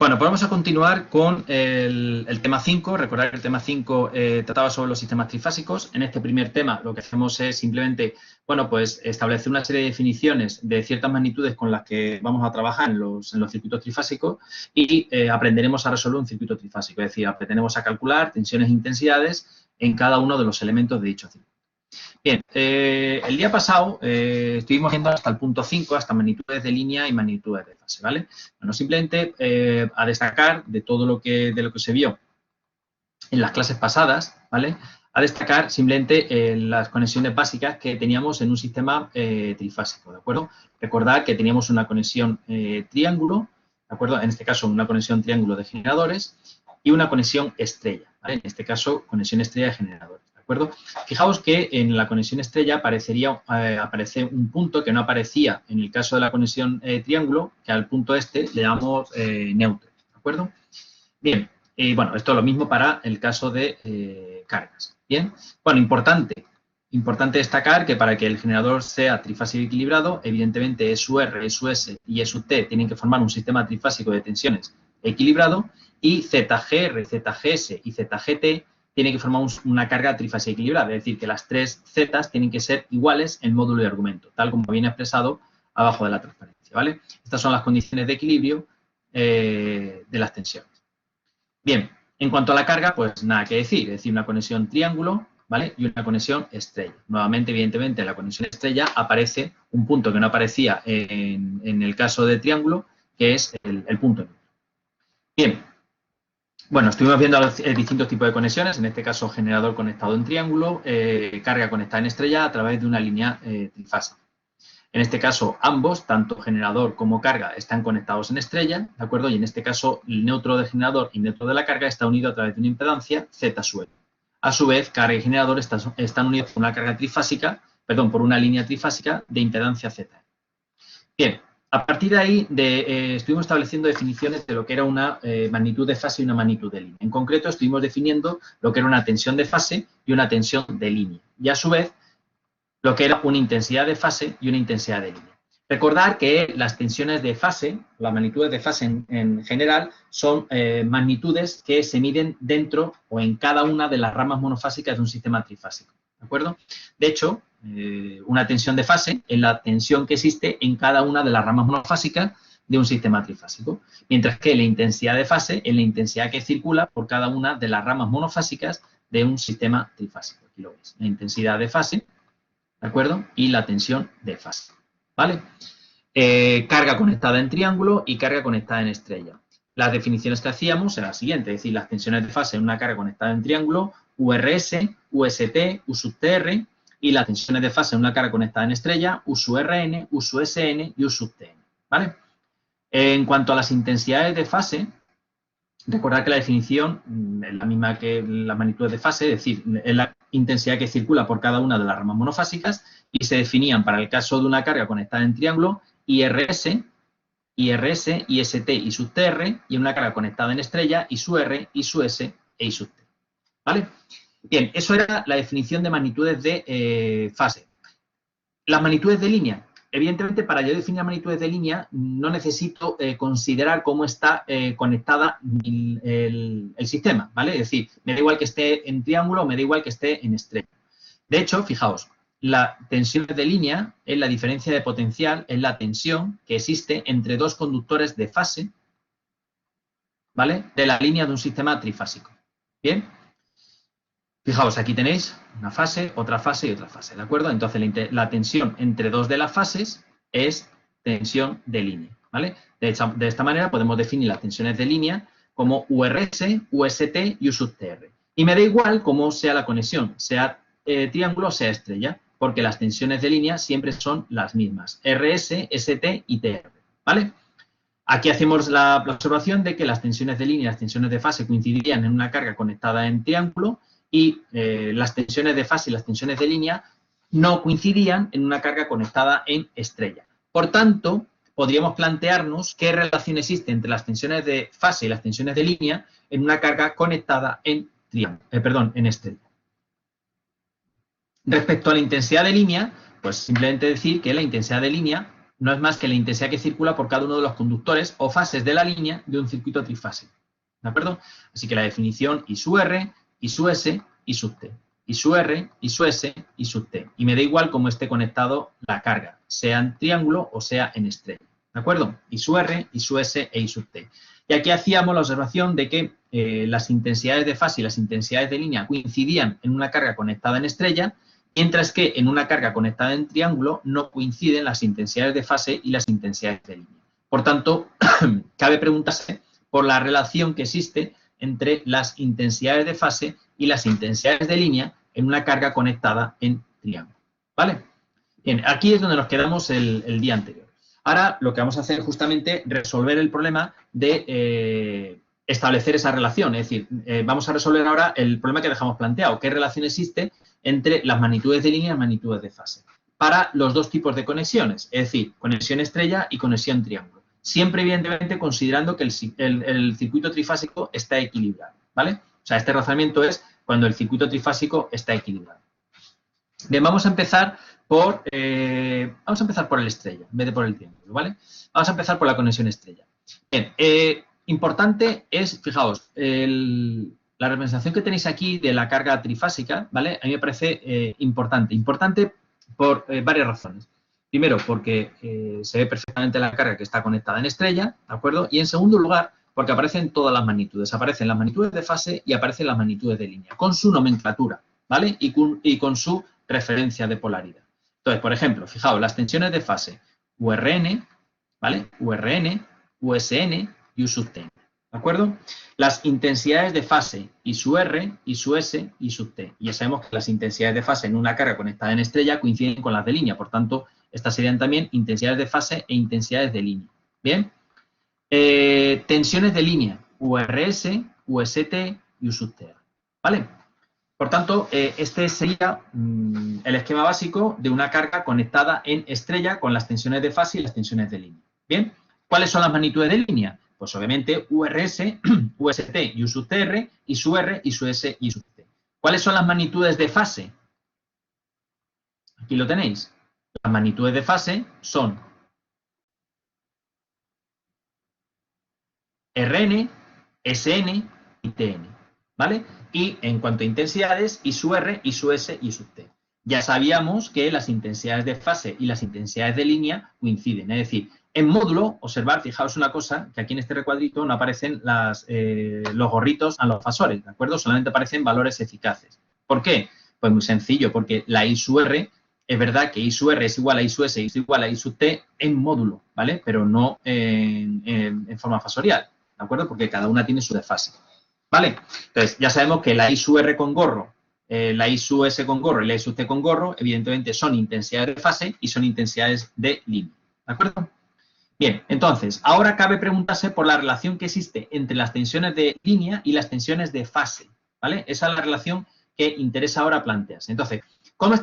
Bueno, pues vamos a continuar con el tema 5. Recordad que el tema 5 trataba sobre los sistemas trifásicos. En este primer tema lo que hacemos es simplemente, bueno, pues establecer una serie de definiciones de ciertas magnitudes con las que vamos a trabajar en los circuitos trifásicos y aprenderemos a resolver un circuito trifásico. Es decir, aprenderemos a calcular tensiones e intensidades en cada uno de los elementos de dicho circuito. Bien, el día pasado estuvimos viendo hasta el punto 5, hasta magnitudes de línea y magnitudes de fase, ¿vale? Bueno, simplemente a destacar de todo lo que se vio en las clases pasadas, ¿vale? A destacar simplemente las conexiones básicas que teníamos en un sistema trifásico, ¿de acuerdo? Recordad que teníamos una conexión triángulo, ¿de acuerdo? En este caso, una conexión triángulo de generadores y una conexión estrella, ¿vale? En este caso, conexión estrella de generadores. ¿De acuerdo? Fijaos que en la conexión estrella aparece un punto que no aparecía en el caso de la conexión triángulo, que al punto este le llamamos neutro, ¿de acuerdo? Bien, bueno, esto es lo mismo para el caso de cargas. Bien, bueno, importante destacar que para que el generador sea trifásico equilibrado, evidentemente E sub R, E sub S y E sub T tienen que formar un sistema trifásico de tensiones equilibrado y ZGR, ZGS y ZGT tiene que formar una carga trifásica equilibrada, es decir, que las tres zetas tienen que ser iguales en módulo y argumento, tal como viene expresado abajo de la transparencia, ¿vale? Estas son las condiciones de equilibrio de las tensiones. Bien, en cuanto a la carga, pues nada que decir, es decir, una conexión triángulo, ¿vale? Y una conexión estrella. Nuevamente, evidentemente, en la conexión estrella aparece un punto que no aparecía en el caso de triángulo, que es el punto neutro. Bien. Bueno, estuvimos viendo los distintos tipos de conexiones, en este caso generador conectado en triángulo, carga conectada en estrella a través de una línea trifásica. En este caso, ambos, tanto generador como carga, están conectados en estrella, ¿de acuerdo? Y en este caso, el neutro del generador y el neutro de la carga está unido a través de una impedancia Z sub E. A su vez, carga y generador están unidos por una carga trifásica, perdón, por una línea trifásica de impedancia Z. Bien. A partir de ahí estuvimos estableciendo definiciones de lo que era una magnitud de fase y una magnitud de línea. En concreto, estuvimos definiendo lo que era una tensión de fase y una tensión de línea. Y a su vez, lo que era una intensidad de fase y una intensidad de línea. Recordar que las tensiones de fase, las magnitudes de fase en general, son magnitudes que se miden dentro o en cada una de las ramas monofásicas de un sistema trifásico. ¿De acuerdo? De hecho, una tensión de fase es la tensión que existe en cada una de las ramas monofásicas de un sistema trifásico, mientras que la intensidad de fase es la intensidad que circula por cada una de las ramas monofásicas de un sistema trifásico. Aquí lo veis, la intensidad de fase, ¿de acuerdo? Y la tensión de fase, ¿vale? Carga conectada en triángulo y carga conectada en estrella. Las definiciones que hacíamos eran las siguientes, es decir, las tensiones de fase en una carga conectada en triángulo, URS, UST, U sub TR, y las tensiones de fase en una carga conectada en estrella, U sub RN, U sub SN y U sub TN, ¿vale? En cuanto a las intensidades de fase, recordad que la definición es la misma que las magnitudes de fase, es decir, es la intensidad que circula por cada una de las ramas monofásicas y se definían para el caso de una carga conectada en triángulo IRS, I sub T y sub TR, y en una carga conectada en estrella I sub R, I sub S e I sub T, ¿vale? Bien, eso era la definición de magnitudes de fase. Las magnitudes de línea. Evidentemente, para yo definir magnitudes de línea, no necesito considerar cómo está conectada el sistema, ¿vale? Es decir, me da igual que esté en triángulo o me da igual que esté en estrella. De hecho, fijaos, la tensión de línea es la diferencia de potencial, es la tensión que existe entre dos conductores de fase, ¿vale? De la línea de un sistema trifásico. ¿Bien? Fijaos, aquí tenéis una fase, otra fase y otra fase, ¿de acuerdo? Entonces, la tensión entre dos de las fases es tensión de línea, ¿vale? De esta manera podemos definir las tensiones de línea como URS, UST y U sub TR. Y me da igual cómo sea la conexión, sea triángulo o sea estrella, porque las tensiones de línea siempre son las mismas, RS, ST y TR, ¿vale? Aquí hacemos la observación de que las tensiones de línea y las tensiones de fase coincidirían en una carga conectada en triángulo y las tensiones de fase y las tensiones de línea no coincidían en una carga conectada en estrella. Por tanto, podríamos plantearnos qué relación existe entre las tensiones de fase y las tensiones de línea en una carga conectada en en estrella. Respecto a la intensidad de línea, pues simplemente decir que la intensidad de línea, no es más que la intensidad que circula por cada uno de los conductores o fases de la línea de un circuito trifásico. ¿De acuerdo? Así que la definición I sub R, I sub S, I sub T. I sub R, I sub S, I sub T. Y me da igual cómo esté conectado la carga, sea en triángulo o sea en estrella. ¿De acuerdo? I sub R, I sub S e I sub T. Y aquí hacíamos la observación de que las intensidades de fase y las intensidades de línea coincidían en una carga conectada en estrella, mientras que en una carga conectada en triángulo no coinciden las intensidades de fase y las intensidades de línea. Por tanto, cabe preguntarse por la relación que existe entre las intensidades de fase y las intensidades de línea en una carga conectada en triángulo. ¿Vale? Bien, aquí es donde nos quedamos el día anterior. Ahora lo que vamos a hacer es justamente resolver el problema de establecer esa relación. Es decir, vamos a resolver ahora el problema que dejamos planteado. ¿Qué relación existe entre las magnitudes de línea y las magnitudes de fase? Para los dos tipos de conexiones, es decir, conexión estrella y conexión triángulo. Siempre, evidentemente, considerando que el circuito trifásico está equilibrado. ¿Vale? O sea, este razonamiento es cuando el circuito trifásico está equilibrado. Bien, vamos a empezar por el estrella, en vez de por el triángulo, ¿vale? Vamos a empezar por la conexión estrella. Bien, importante es, fijaos, la representación que tenéis aquí de la carga trifásica, ¿vale? A mí me parece importante. Importante por varias razones. Primero, porque se ve perfectamente la carga que está conectada en estrella, ¿de acuerdo? Y en segundo lugar, porque aparecen todas las magnitudes. Aparecen las magnitudes de fase y aparecen las magnitudes de línea, con su nomenclatura, ¿vale? Y con su referencia de polaridad. Entonces, por ejemplo, fijaos, las tensiones de fase URN, ¿vale? URN, USN y U sub T, ¿de acuerdo? Las intensidades de fase I sub R, I sub S, I sub T. Y ya sabemos que las intensidades de fase en una carga conectada en estrella coinciden con las de línea, por tanto, estas serían también intensidades de fase e intensidades de línea. ¿Bien? Tensiones de línea, URS, UST y U sub T, ¿vale? Por tanto, este sería el esquema básico de una carga conectada en estrella con las tensiones de fase y las tensiones de línea. ¿Bien? ¿Cuáles son las magnitudes de línea? Pues obviamente URS, UST y U sub TR, I sub R, I sub S y I sub T. ¿Cuáles son las magnitudes de fase? Aquí lo tenéis. Las magnitudes de fase son RN, SN y TN, ¿vale? Y en cuanto a intensidades, I sub R, I sub S y I sub T. Ya sabíamos que las intensidades de fase y las intensidades de línea coinciden. Es decir, en módulo, observar, fijaos una cosa, que aquí en este recuadrito no aparecen los gorritos a los fasores, ¿de acuerdo? Solamente aparecen valores eficaces. ¿Por qué? Pues muy sencillo, porque la I sub R, es verdad que I sub R es igual a I sub S y es igual a I sub T en módulo, ¿vale? Pero no en forma fasorial, ¿de acuerdo? Porque cada una tiene su desfase. ¿Vale? Entonces, ya sabemos que la I sub R con gorro, la I sub S con gorro y la I sub T con gorro, evidentemente son intensidades de fase y son intensidades de línea. ¿De acuerdo? Bien, entonces, ahora cabe preguntarse por la relación que existe entre las tensiones de línea y las tensiones de fase. ¿Vale? Esa es la relación que interesa ahora plantearse. Entonces, ¿cómo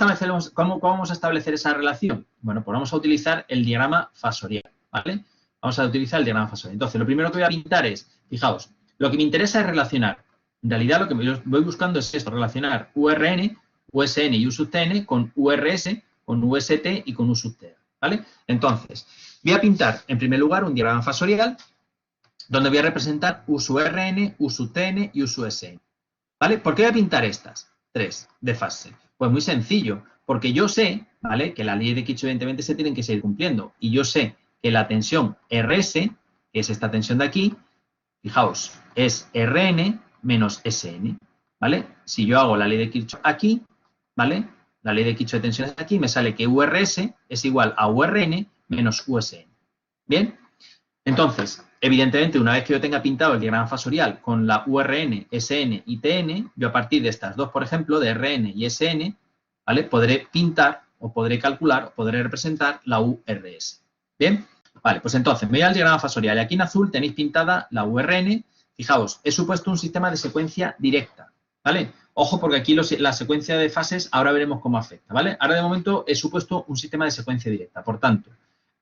vamos a establecer esa relación? Bueno, pues vamos a utilizar el diagrama fasorial. ¿Vale? Vamos a utilizar el diagrama fasorial. Entonces, lo primero que voy a pintar es, fijaos, lo que me interesa es relacionar, en realidad lo que voy buscando es esto, relacionar URN, USN y U sub TN con URS, con UST y con U sub T, ¿vale? Entonces, voy a pintar en primer lugar un diagrama fasorial donde voy a representar U sub RN, U sub TN y U sub SN, ¿vale? ¿Por qué voy a pintar estas tres de fase? Pues muy sencillo, porque yo sé, ¿vale?, que la ley de Kirchhoff evidentemente se tienen que seguir cumpliendo y yo sé que la tensión RS, que es esta tensión de aquí, fijaos, es Rn menos Sn, ¿vale? Si yo hago la ley de Kirchhoff aquí, ¿vale? La ley de Kirchhoff de tensiones aquí, me sale que URS es igual a URN menos USN. ¿Bien? Entonces, evidentemente, una vez que yo tenga pintado el diagrama fasorial con la URN, SN y TN, yo a partir de estas dos, por ejemplo, de Rn y Sn, ¿vale?, podré pintar o podré calcular o podré representar la URS. ¿Bien? Vale, pues entonces me voy al diagrama fasorial y aquí en azul tenéis pintada la URN. Fijaos, he supuesto un sistema de secuencia directa, ¿vale? Ojo porque aquí la secuencia de fases ahora veremos cómo afecta, ¿vale? Ahora de momento he supuesto un sistema de secuencia directa, por tanto,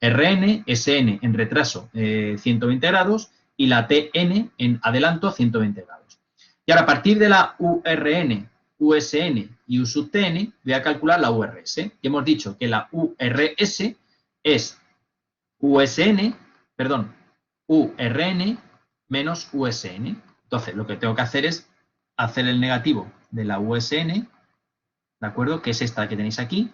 Rn, Sn en retraso 120 grados y la Tn en adelanto 120 grados. Y ahora a partir de la URN, USN y U sub Tn voy a calcular la URS. Y hemos dicho que la URS es URN menos USN. Entonces, lo que tengo que hacer es hacer el negativo de la USN, ¿de acuerdo? Que es esta que tenéis aquí,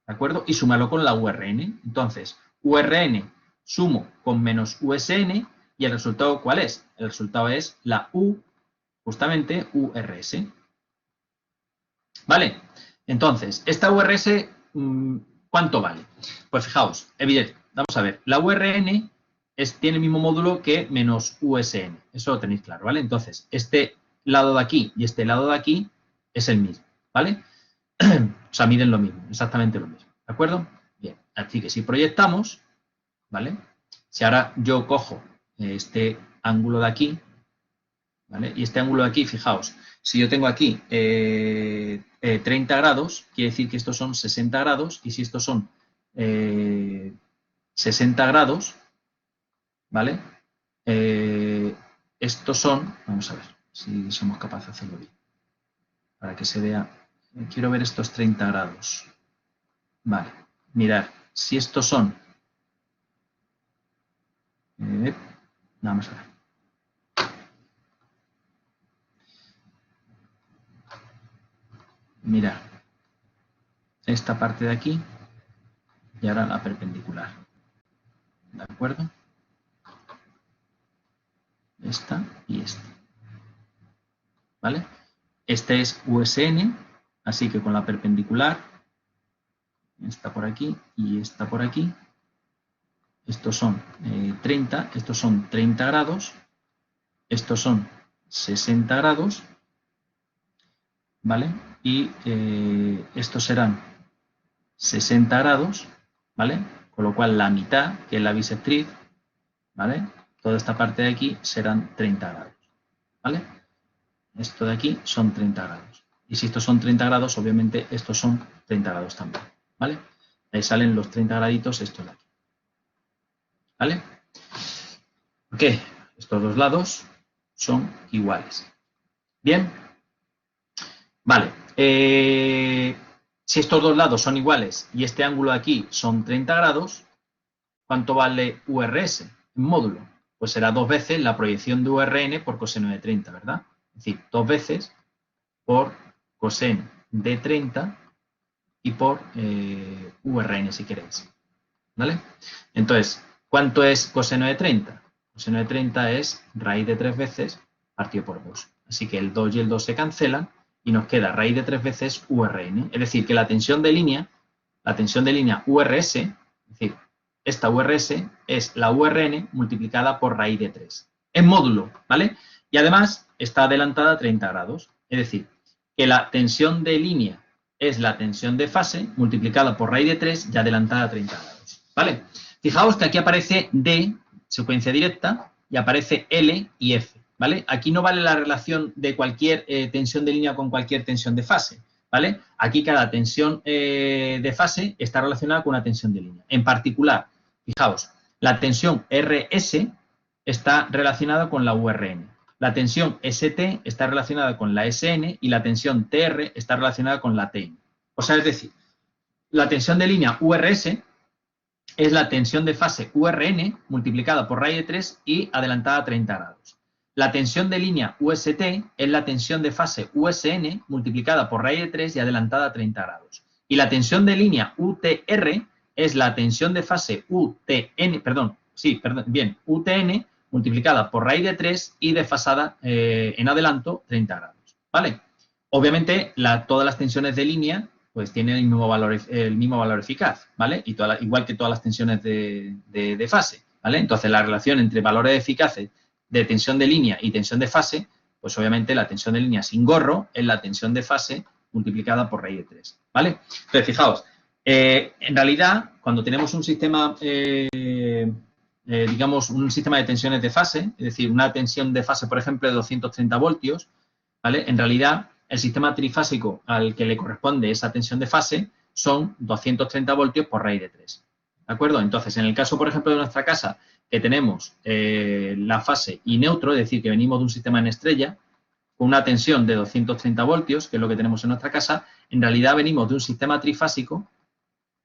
¿de acuerdo? Y sumarlo con la URN. Entonces, URN sumo con menos USN y el resultado, ¿cuál es? El resultado es la U, justamente URS. ¿Vale? Entonces, esta URS, ¿cuánto vale? Pues fijaos, evidente, vamos a ver, la URN tiene el mismo módulo que menos USN, eso lo tenéis claro, ¿vale? Entonces, este lado de aquí y este lado de aquí es el mismo, ¿vale? O sea, miden lo mismo, exactamente lo mismo, ¿de acuerdo? Bien, así que si proyectamos, ¿vale? Si ahora yo cojo este ángulo de aquí, ¿vale? Y este ángulo de aquí, fijaos, si yo tengo aquí 30 grados, quiere decir que estos son 60 grados, y si estos son 60 grados, ¿vale? Estos son, vamos a ver si somos capaces de hacerlo bien, para que se vea, quiero ver estos 30 grados, vale, mirad, si estos son, vamos a ver, mirad, esta parte de aquí y ahora la perpendicular, ¿de acuerdo? Esta y esta, ¿vale? Este es USN, así que con la perpendicular, esta por aquí y esta por aquí, estos son 30, estos son 30 grados, estos son 60 grados, ¿vale? Y estos serán 60 grados, ¿vale? Con lo cual la mitad, que es la bisectriz, ¿vale? Toda esta parte de aquí serán 30 grados, ¿vale? Esto de aquí son 30 grados. Y si estos son 30 grados, obviamente estos son 30 grados también, ¿vale? Ahí salen los 30 graditos estos de aquí, ¿vale? Ok, estos dos lados son iguales. Bien, vale. Si estos dos lados son iguales y este ángulo de aquí son 30 grados, ¿cuánto vale URS en módulo? Pues será 2 veces la proyección de URN por coseno de 30, ¿verdad? Es decir, 2 veces por coseno de 30 y por URN, si queréis. ¿Vale? Entonces, ¿cuánto es coseno de 30? Coseno de 30 es raíz de 3 veces partido por 2. Así que el 2 y el 2 se cancelan y nos queda raíz de 3 veces URN. Es decir, que la tensión de línea URS, es decir, esta URS es la URN multiplicada por raíz de 3. En módulo, ¿vale? Y además está adelantada a 30 grados. Es decir, que la tensión de línea es la tensión de fase multiplicada por raíz de 3 y adelantada a 30 grados. ¿Vale? Fijaos que aquí aparece D, secuencia directa, y aparece L y F. ¿Vale? Aquí no vale la relación de cualquier tensión de línea con cualquier tensión de fase. ¿Vale? Aquí cada tensión de fase está relacionada con una tensión de línea. En particular, fijaos, la tensión RS está relacionada con la URN. La tensión ST está relacionada con la SN y la tensión TR está relacionada con la TN. O sea, es decir, la tensión de línea URS es la tensión de fase URN multiplicada por raíz de 3 y adelantada a 30 grados. La tensión de línea UST es la tensión de fase USN multiplicada por raíz de 3 y adelantada a 30 grados. Y la tensión de línea UTR es la tensión de fase UTN multiplicada por raíz de 3 y desfasada en adelanto 30 grados. ¿Vale? Obviamente, todas las tensiones de línea pues tienen el mismo valor eficaz, ¿vale? Y igual que todas las tensiones de fase, ¿vale? Entonces, la relación entre valores eficaces de tensión de línea y tensión de fase, pues obviamente la tensión de línea sin gorro es la tensión de fase multiplicada por raíz de 3, ¿vale? Entonces, fijaos, en realidad, cuando tenemos un sistema, digamos, un sistema de tensiones de fase, es decir, una tensión de fase, por ejemplo, de 230 voltios, ¿vale? En realidad, el sistema trifásico al que le corresponde esa tensión de fase son 230 voltios por raíz de 3. ¿De acuerdo? Entonces, en el caso, por ejemplo, de nuestra casa, que tenemos la fase y neutro, es decir, que venimos de un sistema en estrella, con una tensión de 230 voltios, que es lo que tenemos en nuestra casa, en realidad venimos de un sistema trifásico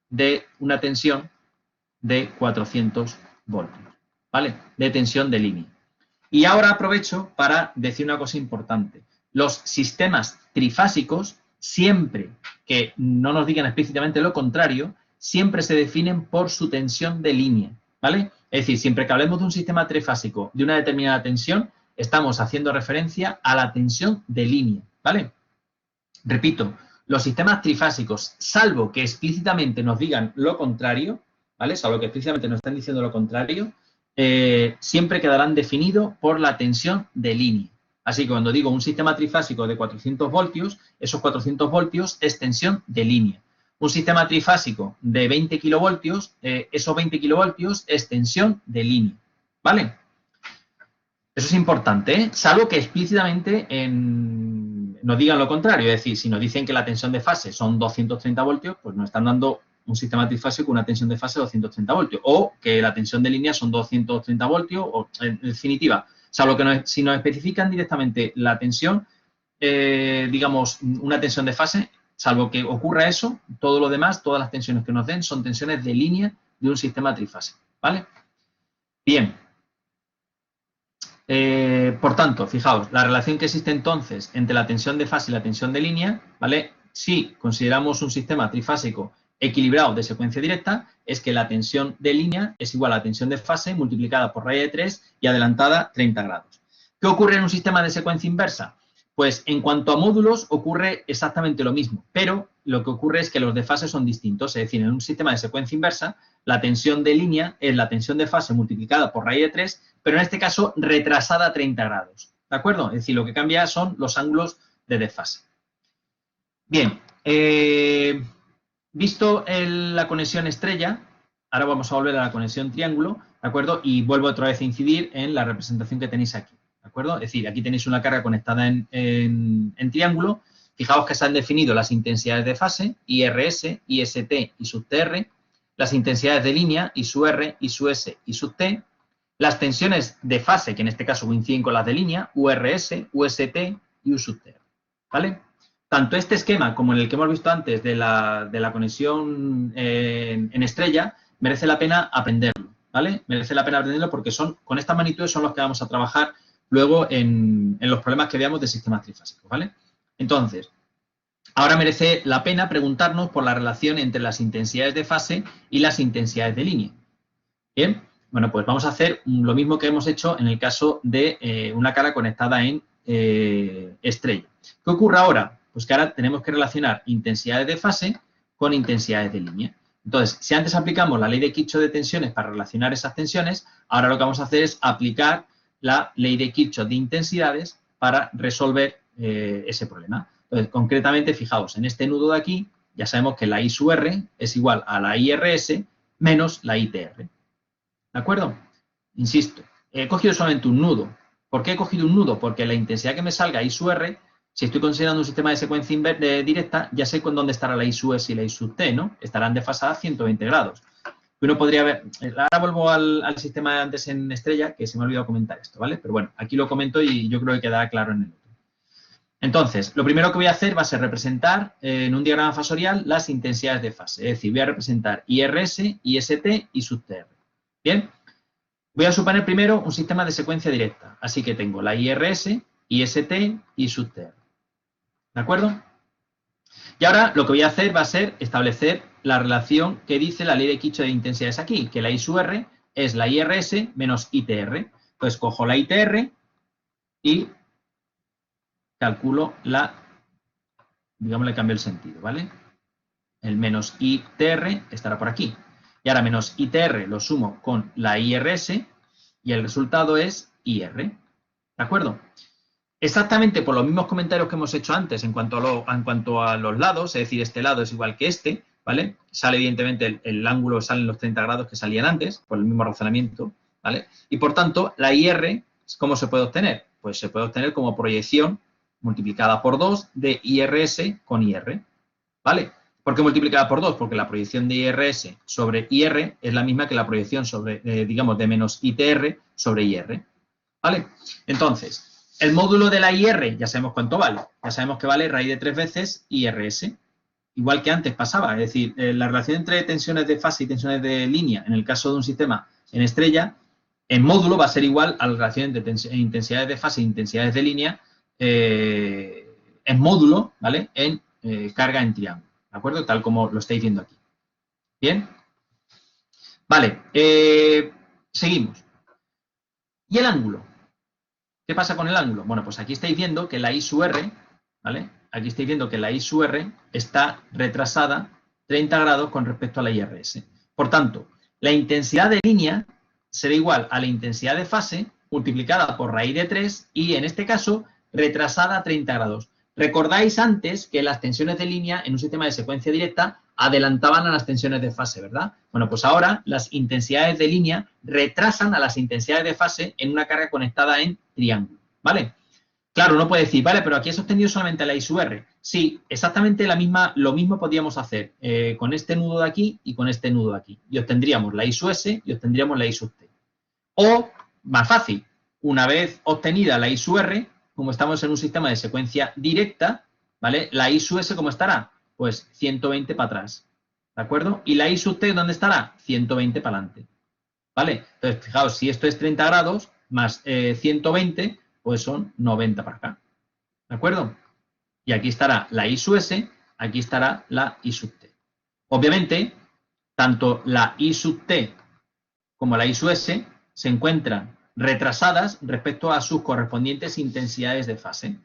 de una tensión de 400 voltios, ¿vale? De tensión de línea. Y ahora aprovecho para decir una cosa importante. Los sistemas trifásicos, siempre que no nos digan explícitamente lo contrario, siempre se definen por su tensión de línea, ¿vale? Es decir, siempre que hablemos de un sistema trifásico de una determinada tensión, estamos haciendo referencia a la tensión de línea, ¿vale? Repito, los sistemas trifásicos, salvo que explícitamente nos digan lo contrario, ¿vale? Salvo que explícitamente nos están diciendo lo contrario, siempre quedarán definidos por la tensión de línea. Así que cuando digo un sistema trifásico de 400 voltios, esos 400 voltios es tensión de línea. Un sistema trifásico de 20 kilovoltios, esos 20 kilovoltios es tensión de línea, ¿vale? Eso es importante, ¿eh? Salvo que explícitamente nos digan lo contrario. Es decir, si nos dicen que la tensión de fase son 230 voltios, pues nos están dando un sistema trifásico con una tensión de fase de 230 voltios. O que la tensión de línea son 230 voltios, o en definitiva, salvo que si nos especifican directamente la tensión, digamos, una tensión de fase, salvo que ocurra eso, todo lo demás, todas las tensiones que nos den son tensiones de línea de un sistema trifásico, ¿vale? Bien. Por tanto, fijaos, la relación que existe entonces entre la tensión de fase y la tensión de línea, ¿vale? Si consideramos un sistema trifásico equilibrado de secuencia directa, es que la tensión de línea es igual a la tensión de fase multiplicada por raíz de 3 y adelantada 30 grados. ¿Qué ocurre en un sistema de secuencia inversa? Pues en cuanto a módulos ocurre exactamente lo mismo, pero lo que ocurre es que los de fase son distintos. Es decir, en un sistema de secuencia inversa, la tensión de línea es la tensión de fase multiplicada por raíz de 3, pero en este caso retrasada a 30 grados. ¿De acuerdo? Es decir, lo que cambia son los ángulos de desfase. Bien, visto la conexión estrella, ahora vamos a volver a la conexión triángulo, ¿de acuerdo? Y vuelvo otra vez a incidir en la representación que tenéis aquí, ¿de acuerdo? Es decir, aquí tenéis una carga conectada en triángulo. Fijaos que se han definido las intensidades de fase, IRS, IST y sub TR, las intensidades de línea, I sub R, I sub S y sub T, las tensiones de fase, que en este caso coinciden con las de línea, URS, UST y U sub TR, ¿vale? Tanto este esquema como en el que hemos visto antes de la conexión en estrella, merece la pena aprenderlo, ¿vale? Merece la pena aprenderlo porque con estas magnitudes son los que vamos a trabajar luego en los problemas que veamos de sistemas trifásicos, ¿vale? Entonces, ahora merece la pena preguntarnos por la relación entre las intensidades de fase y las intensidades de línea. Bien, bueno, pues vamos a hacer lo mismo que hemos hecho en el caso de una cara conectada en estrella. ¿Qué ocurre ahora? Pues que ahora tenemos que relacionar intensidades de fase con intensidades de línea. Entonces, si antes aplicamos la ley de Kirchhoff de tensiones para relacionar esas tensiones, ahora lo que vamos a hacer es aplicar la ley de Kirchhoff de intensidades para resolver ese problema. Entonces, concretamente, fijaos, en este nudo de aquí, ya sabemos que la I sub R es igual a la IRS menos la ITR. ¿De acuerdo? Insisto, he cogido solamente un nudo. ¿Por qué he cogido un nudo? Porque la intensidad que me salga I sub R, si estoy considerando un sistema de secuencia directa, ya sé con dónde estará la I sub S y la I sub T, ¿no? Estarán desfasadas 120 grados. Uno podría ver, ahora vuelvo al sistema de antes en estrella, que se me ha olvidado comentar esto, ¿vale? Pero bueno, aquí lo comento y yo creo que quedará claro en el otro. Entonces, lo primero que voy a hacer va a ser representar en un diagrama fasorial las intensidades de fase. Es decir, voy a representar IRS, IST y sub TR. Bien, voy a suponer primero un sistema de secuencia directa. Así que tengo la IRS, IST y sub TR. ¿De acuerdo? Y ahora lo que voy a hacer va a ser establecer la relación que dice la ley de Kirchhoff de intensidades aquí, que la I sub R es la IRS menos ITR. Entonces cojo la ITR y calculo digamos, le cambio el sentido, ¿vale? El menos ITR estará por aquí. Y ahora menos ITR lo sumo con la IRS y el resultado es IR. ¿De acuerdo? Exactamente por los mismos comentarios que hemos hecho antes en cuanto a los lados, es decir, este lado es igual que este, ¿vale? Sale evidentemente el ángulo, salen los 30 grados que salían antes, por el mismo razonamiento, ¿vale? Y por tanto, la IR, ¿cómo se puede obtener? Pues se puede obtener como proyección multiplicada por 2 de IRS con IR, ¿vale? ¿Por qué multiplicada por 2? Porque la proyección de IRS sobre IR es la misma que la proyección sobre, digamos, de menos ITR sobre IR, ¿vale? Entonces, el módulo de la IR ya sabemos cuánto vale. Ya sabemos que vale raíz de 3 veces IRS. igual que antes pasaba, es decir, la relación entre tensiones de fase y tensiones de línea, en el caso de un sistema en estrella, en módulo va a ser igual a la relación entre intensidades de fase e intensidades de línea en módulo, ¿vale? En carga en triángulo, ¿de acuerdo? Tal como lo estáis viendo aquí. ¿Bien? Vale, seguimos. ¿Y el ángulo? ¿Qué pasa con el ángulo? Bueno, pues aquí estáis viendo que la I sub R, ¿vale? Aquí estáis viendo que la I sub R está retrasada 30 grados con respecto a la IRS. Por tanto, la intensidad de línea será igual a la intensidad de fase multiplicada por raíz de 3 y, en este caso, retrasada 30 grados. Recordáis antes que las tensiones de línea en un sistema de secuencia directa adelantaban a las tensiones de fase, ¿verdad? Bueno, pues ahora las intensidades de línea retrasan a las intensidades de fase en una carga conectada en triángulo, ¿vale? Claro, uno puede decir, vale, pero aquí he sostenido solamente la I sub R. Sí, exactamente lo mismo podríamos hacer con este nudo de aquí y con este nudo de aquí. Y obtendríamos la I sub S y obtendríamos la I sub T. O, más fácil, una vez obtenida la I sub R, como estamos en un sistema de secuencia directa, ¿vale? La I sub S, ¿cómo estará? Pues 120 para atrás, ¿de acuerdo? Y la I sub T, ¿dónde estará? 120 para adelante, ¿vale? Entonces, fijaos, si esto es 30 grados más 120, pues son 90 para acá, ¿de acuerdo? Y aquí estará la I sub S, aquí estará la I sub T. Obviamente, tanto la I sub T como la I sub S se encuentran retrasadas respecto a sus correspondientes intensidades de fase,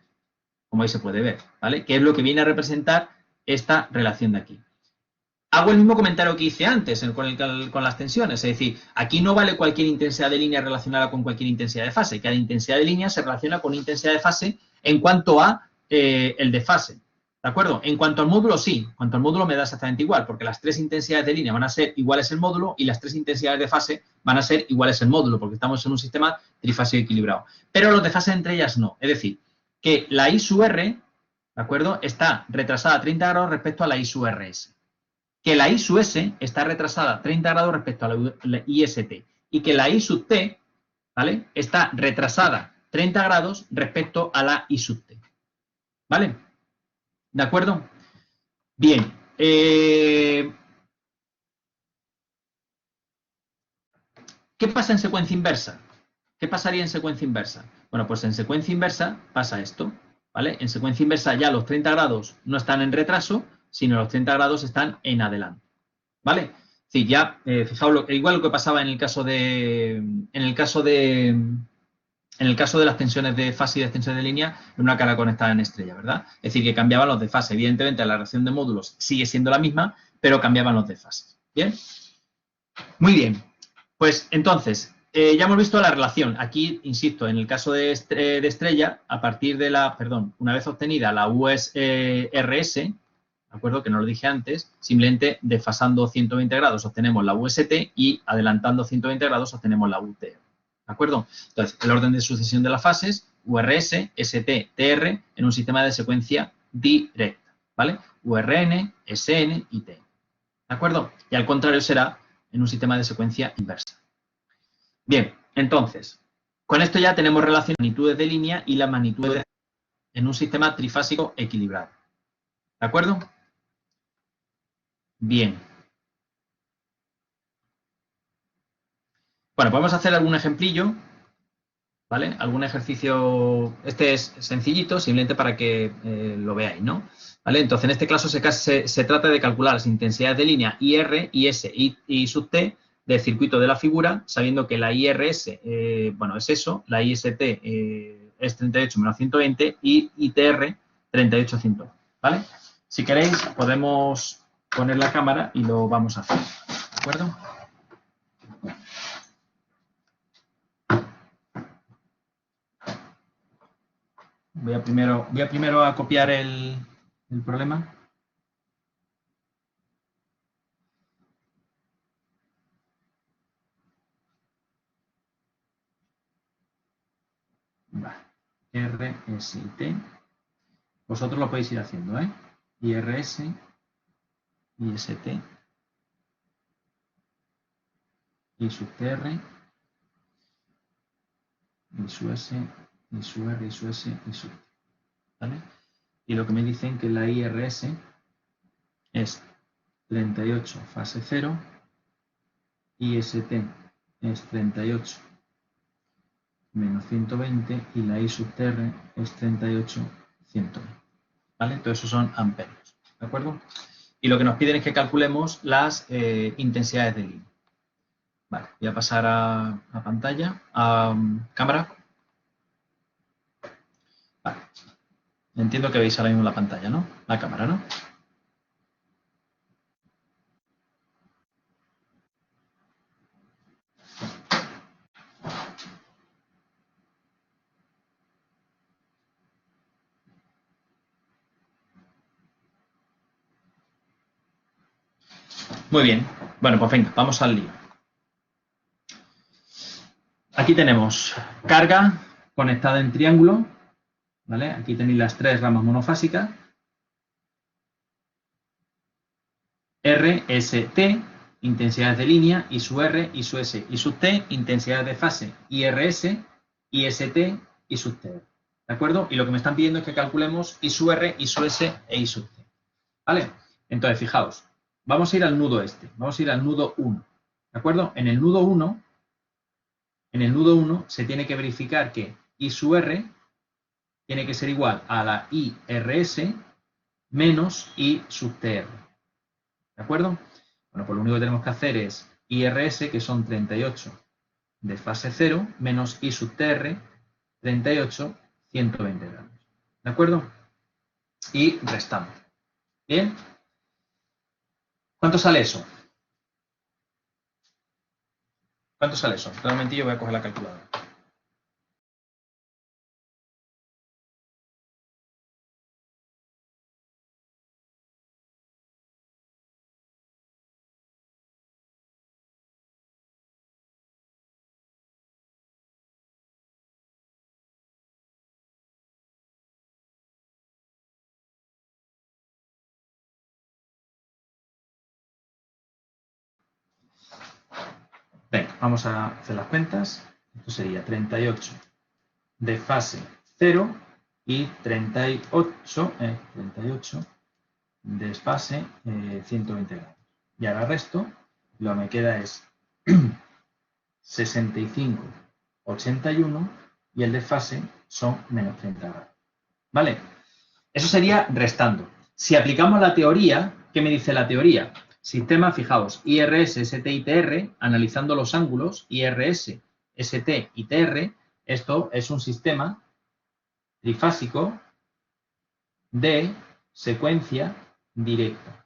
como ahí se puede ver, ¿vale? Que es lo que viene a representar esta relación de aquí. Hago el mismo comentario que hice antes con las tensiones, es decir, aquí no vale cualquier intensidad de línea relacionada con cualquier intensidad de fase, cada intensidad de línea se relaciona con intensidad de fase en cuanto a el de fase, ¿de acuerdo? En cuanto al módulo, sí, en cuanto al módulo me da exactamente igual, porque las tres intensidades de línea van a ser iguales el módulo y las tres intensidades de fase van a ser iguales el módulo, porque estamos en un sistema trifásico equilibrado. Pero los de fase entre ellas no, es decir, que la I sub R, ¿de acuerdo?, está retrasada a 30 grados respecto a la I sub RS. Que la I sub S está retrasada 30 grados respecto a la IST y que la I sub T, ¿vale?, está retrasada 30 grados respecto a la I sub T. ¿Vale? ¿De acuerdo? Bien. ¿Qué pasa en secuencia inversa? ¿Qué pasaría en secuencia inversa? Bueno, pues en secuencia inversa pasa esto, ¿vale? En secuencia inversa ya los 30 grados no están en retraso, sino los 30 grados están en adelante. ¿Vale? Sí, ya, fijaos, igual lo que pasaba en el caso de las tensiones de fase y de tensiones de línea en una carga conectada en estrella, ¿verdad? Es decir, que cambiaban los de fase. Evidentemente, la relación de módulos sigue siendo la misma, pero cambiaban los de fase. ¿Bien? Muy bien. Pues entonces, ya hemos visto la relación. Aquí, insisto, en el caso de estrella, a partir de una vez obtenida la USRS, ¿de acuerdo? Que no lo dije antes, simplemente desfasando 120 grados obtenemos la UST y adelantando 120 grados obtenemos la UTR, ¿de acuerdo? Entonces, el orden de sucesión de las fases, URS, ST, TR, en un sistema de secuencia directa, ¿vale? URN, SN y T, ¿de acuerdo? Y al contrario será en un sistema de secuencia inversa. Bien, entonces, con esto ya tenemos relación de magnitudes de línea y las magnitudes en un sistema trifásico equilibrado, ¿de acuerdo? Bien. Bueno, podemos hacer algún ejemplillo, ¿vale? Algún ejercicio, este es sencillito, simplemente para que lo veáis, ¿no? ¿Vale? Entonces, en este caso se trata de calcular las intensidades de línea IR, IS y sub T del circuito de la figura, sabiendo que la IRS, bueno, es eso, la IST es 38 menos 120 y ITR 38 120, ¿vale? Si queréis, podemos poner la cámara y lo vamos a hacer, ¿de acuerdo? Voy a primero a copiar el problema. Vale. R, S y T. Vosotros lo podéis ir haciendo, ¿eh? IRS, IST, I sub TR, I sub S, I sub R, I sub S, I sub T. ¿Vale? Y lo que me dicen que la IRS es 38 fase 0, IST es 38 menos 120 y la I sub TR es 38, 120. ¿Vale? Entonces esos son amperios, ¿de acuerdo? Y lo que nos piden es que calculemos las intensidades de línea. Vale, voy a pasar a pantalla, a cámara. Vale. Entiendo que veis ahora mismo la pantalla, ¿no? La cámara, ¿no? Muy bien. Bueno, pues venga, vamos al lío. Aquí tenemos carga conectada en triángulo, ¿vale? Aquí tenéis las tres ramas monofásicas. R, S, T, intensidades de línea, I sub R, I sub S, I sub T, intensidades de fase, IRS, IST, I sub T. ¿De acuerdo? Y lo que me están pidiendo es que calculemos I sub R, I sub S e I sub T. ¿Vale? Entonces, fijaos, vamos a ir al nudo este, vamos a ir al nudo 1. ¿De acuerdo? En el nudo 1 se tiene que verificar que I sub R tiene que ser igual a la IRS menos I sub TR. ¿De acuerdo? Bueno, pues lo único que tenemos que hacer es IRS, que son 38 de fase 0, menos I sub TR, 38, 120 grados. ¿De acuerdo? Y restamos. ¿Bien? ¿Cuánto sale eso? ¿Cuánto sale eso? Realmente yo voy a coger la calculadora. Venga, vamos a hacer las cuentas. Esto sería 38 de fase 0 y 38 de fase 120 grados. Y ahora el resto, lo que me queda es 65, 81 y el de fase son menos 30 grados. ¿Vale? Eso sería restando. Si aplicamos la teoría, ¿qué me dice la teoría? Sistema, fijaos, IRS, ST y TR, analizando los ángulos, IRS, ST y TR, esto es un sistema trifásico de secuencia directa.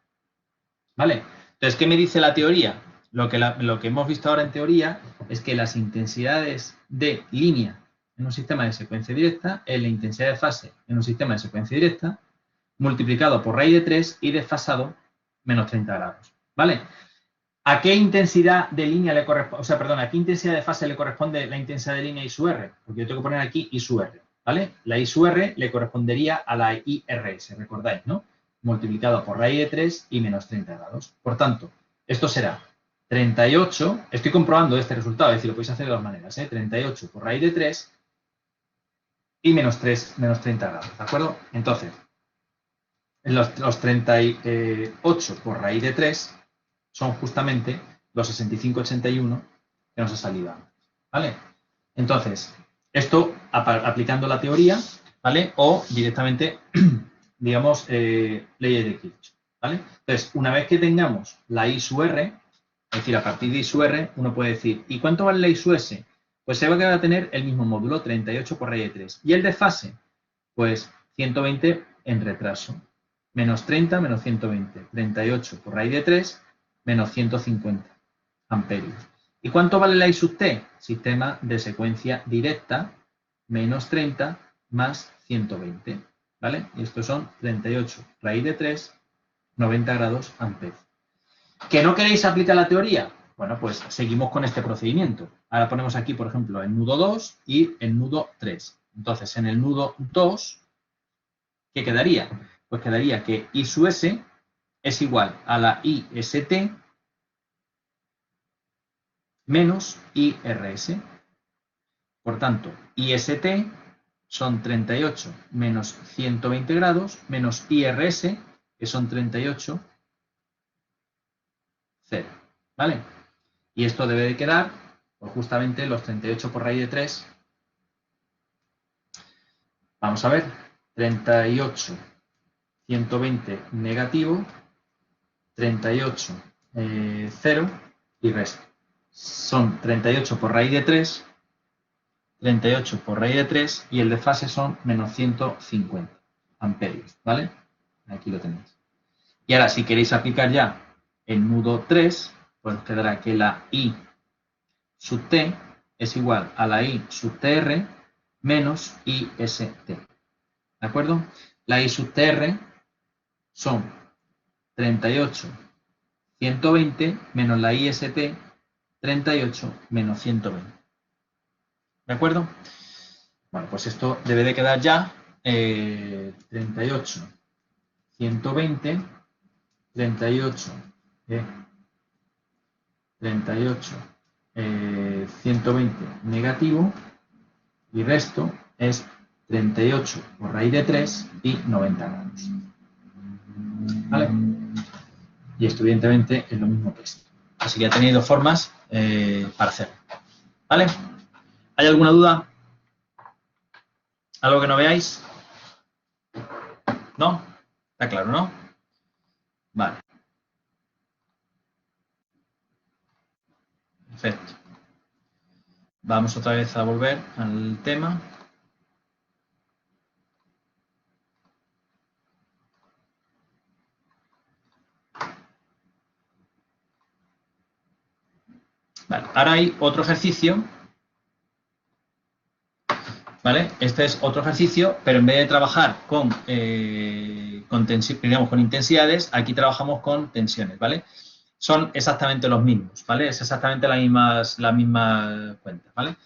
¿Vale? Entonces, ¿qué me dice la teoría? Lo que hemos visto ahora en teoría es que las intensidades de línea en un sistema de secuencia directa es la intensidad de fase en un sistema de secuencia directa multiplicado por raíz de 3 y desfasado menos 30 grados. ¿Vale? ¿A qué intensidad de línea le corresponde? O sea, perdón, ¿a qué intensidad de fase le corresponde la intensidad de línea I sub R? Porque yo tengo que poner aquí I sub R. ¿Vale? La I sub R le correspondería a la IRS, recordáis, ¿no? Multiplicado por raíz de 3 y menos 30 grados. Por tanto, esto será 38, estoy comprobando este resultado, es decir, lo podéis hacer de dos maneras, ¿eh? 38 por raíz de 3 y menos 30 grados, ¿de acuerdo? Entonces, los 38 por raíz de 3 son justamente los 65,81 que nos ha salido antes, ¿vale? Entonces, esto aplicando la teoría, ¿vale? O directamente, digamos, leyes de Kirchhoff, ¿vale? Entonces, una vez que tengamos la I sub R, es decir, a partir de I sub R, uno puede decir, ¿y cuánto vale la I sub S? Pues se va a tener el mismo módulo, 38 por raíz de 3. ¿Y el de fase? Pues 120 en retraso. Menos 30, menos 120. 38 por raíz de 3, menos 150 amperios. ¿Y cuánto vale la I sub T? Sistema de secuencia directa, menos 30 más 120. ¿Vale? Y estos son 38 raíz de 3, 90 grados amperios. ¿Que no queréis aplicar la teoría? Bueno, pues seguimos con este procedimiento. Ahora ponemos aquí, por ejemplo, el nudo 2 y el nudo 3. Entonces, en el nudo 2, ¿qué quedaría? Pues quedaría que I sub S es igual a la IST menos IRS. Por tanto, IST son 38 menos 120 grados menos IRS, que son 38 0, ¿vale? Y esto debe de quedar, pues justamente los 38 por raíz de 3. Vamos a ver, 38, 120 negativo, 38, 0 y resto. Son 38 por raíz de 3, 38 por raíz de 3 y el desfase son menos 150 amperios, ¿vale? Aquí lo tenéis. Y ahora, si queréis aplicar ya el nudo 3, pues os quedará que la I sub T es igual a la I sub TR menos IST. ¿De acuerdo? La I sub TR son 38, 120 menos la IST, 38 menos 120. ¿De acuerdo? Bueno, pues esto debe de quedar ya 38, 120, 38, 38, 120 negativo y resto es 38 por raíz de 3 y 90 grados. ¿Vale? Y esto evidentemente es lo mismo que esto. Así que ya tenéis dos formas para hacerlo. ¿Vale? ¿Hay alguna duda? ¿Algo que no veáis? ¿No? Está claro, ¿no? Vale. Perfecto. Vamos otra vez a volver al tema. Vale, ahora hay otro ejercicio. ¿Vale? Este es otro ejercicio, pero en vez de trabajar con intensidades, aquí trabajamos con tensiones, ¿vale? Son exactamente los mismos, ¿vale? Es exactamente la misma cuenta, ¿vale?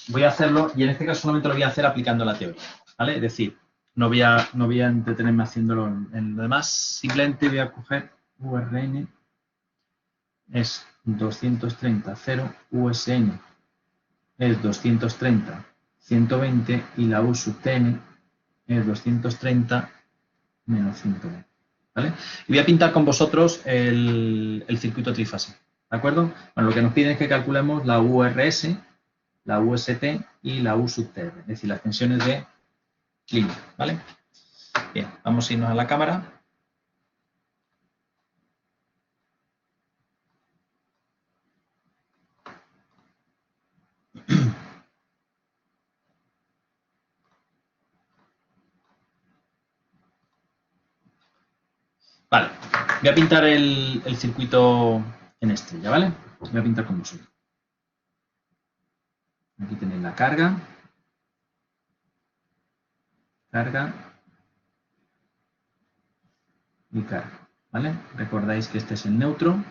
Voy a hacerlo, y en este caso solamente lo voy a hacer aplicando la teoría, ¿vale? Es decir, no voy a entretenerme haciéndolo en lo demás, simplemente voy a coger URN, es 230, 0, USN es 230, 120 y la U sub Tn es 230 menos 120, ¿vale? Y voy a pintar con vosotros el circuito trifásico, ¿de acuerdo? Bueno, lo que nos piden es que calculemos la URS, la UST y la U sub TR, es decir, las tensiones de línea, ¿vale? Bien, vamos a irnos a la cámara. Vale, voy a pintar el circuito en estrella, ¿vale? Voy a pintar con vosotros. Aquí tenéis la carga, y carga, ¿vale? Recordáis que este es el neutro,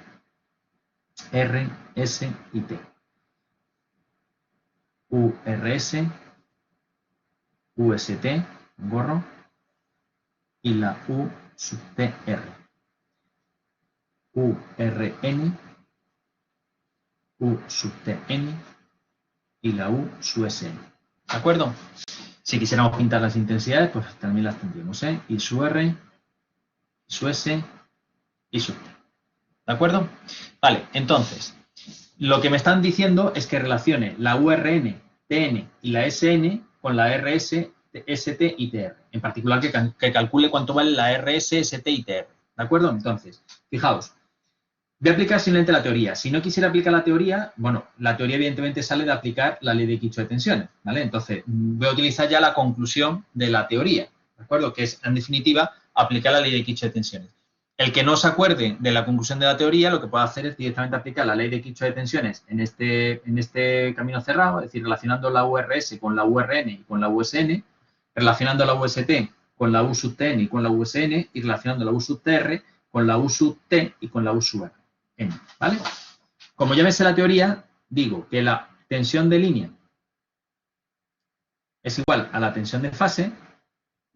R, S y T. URS, UST, gorro, y la U sub TR. URN, U sub TN y la U sub SN. ¿De acuerdo? Si quisiéramos pintar las intensidades, pues también las tendríamos, ¿eh? I sub R, I sub S, I sub T. ¿De acuerdo? Vale, entonces, lo que me están diciendo es que relacione la URN, TN y la SN con la RS, ST y TR. En particular, que calcule cuánto vale la RS, ST y TR. ¿De acuerdo? Entonces, fijaos, voy a aplicar simplemente la teoría. Si no quisiera aplicar la teoría, bueno, la teoría evidentemente sale de aplicar la ley de Kirchhoff de tensiones, ¿vale? Entonces, voy a utilizar ya la conclusión de la teoría, ¿de acuerdo? Que es, en definitiva, aplicar la ley de Kirchhoff de tensiones. El que no se acuerde de la conclusión de la teoría, lo que puede hacer es directamente aplicar la ley de Kirchhoff de tensiones en este camino cerrado, es decir, relacionando la URS con la URN y con la USN, relacionando la UST con la U sub TN y con la USN, y relacionando la U sub TR con la U sub T y con la U sub R. ¿Vale? Como ya me sé la teoría, digo que la tensión de línea es igual a la tensión de fase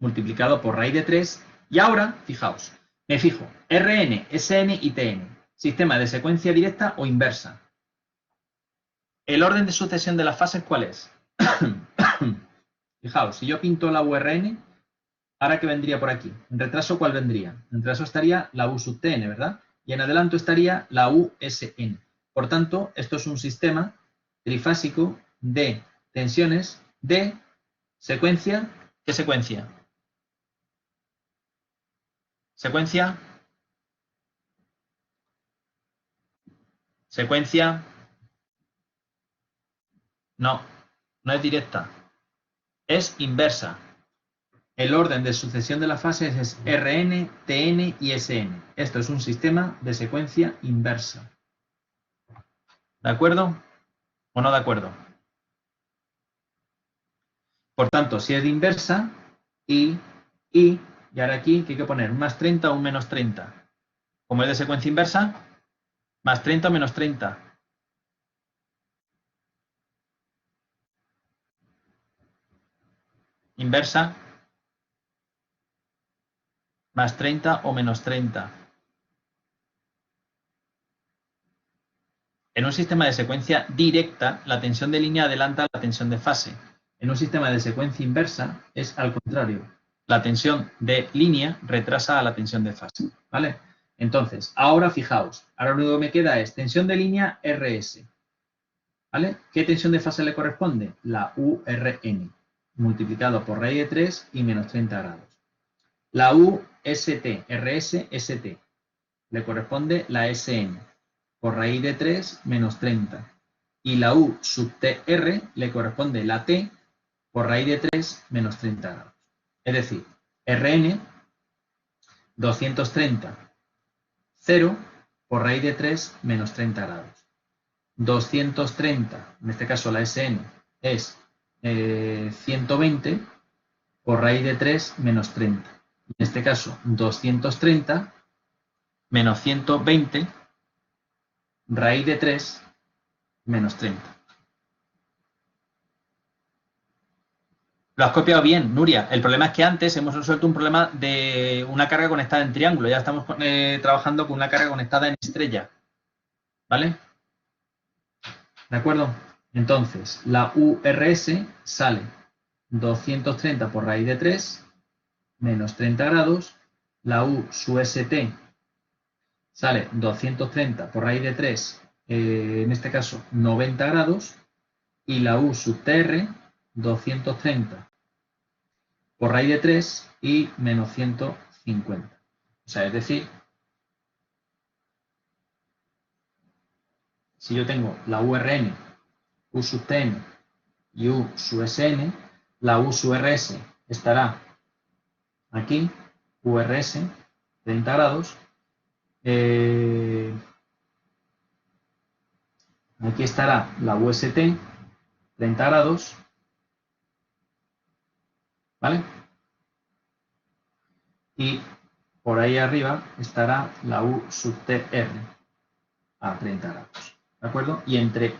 multiplicado por raíz de 3. Y ahora, fijaos, me fijo, Rn, Sn y Tn, sistema de secuencia directa o inversa. ¿El orden de sucesión de las fases cuál es? Fijaos, si yo pinto la URN, ¿ahora qué vendría por aquí? ¿En retraso cuál vendría? En retraso estaría la U sub Tn, ¿verdad? y en adelanto estaría la USN. Por tanto, esto es un sistema trifásico de tensiones de secuencia. ¿Qué secuencia? Secuencia. Secuencia. No, no es directa. Es inversa. El orden de sucesión de las fases es Rn, Tn y Sn. Esto es un sistema de secuencia inversa. ¿De acuerdo o no de acuerdo? Por tanto, si es de inversa, y ahora aquí, ¿qué hay que poner? ¿Un más 30 o un menos 30? Como es de secuencia inversa, más 30 o menos 30. Inversa, más 30 o menos 30. En un sistema de secuencia directa, la tensión de línea adelanta la tensión de fase. En un sistema de secuencia inversa es al contrario. La tensión de línea retrasa a la tensión de fase. ¿Vale? Entonces, ahora fijaos, ahora lo único que me queda es tensión de línea RS. ¿Vale? ¿Qué tensión de fase le corresponde? La URN, multiplicado por raíz de 3 y menos 30 grados. La UST, RS, ST, le corresponde la SN, por raíz de 3 menos 30. Y la U sub TR le corresponde la T por raíz de 3 menos 30 grados. Es decir, Rn 230, 0 por raíz de 3 menos 30 grados. 230, en este caso la SN, es 120 por raíz de 3 menos 30. En este caso, 230 menos 120 raíz de 3 menos 30. Lo has copiado bien, Nuria. El problema es que antes hemos resuelto un problema de una carga conectada en triángulo. Ya estamos trabajando con una carga conectada en estrella. ¿Vale? ¿De acuerdo? Entonces, la URS sale 230 por raíz de 3 menos 30 grados. La U sub ST sale 230 por raíz de 3, en este caso 90 grados. Y la U sub TR 230 por raíz de 3 y menos 150. O sea, es decir, si yo tengo la URN, U sub Tn y U sub Sn, la U sub RS estará aquí, URS, 30 grados. Aquí estará la UST, 30 grados. ¿Vale? Y por ahí arriba estará la U sub TR a 30 grados. ¿De acuerdo? Y entre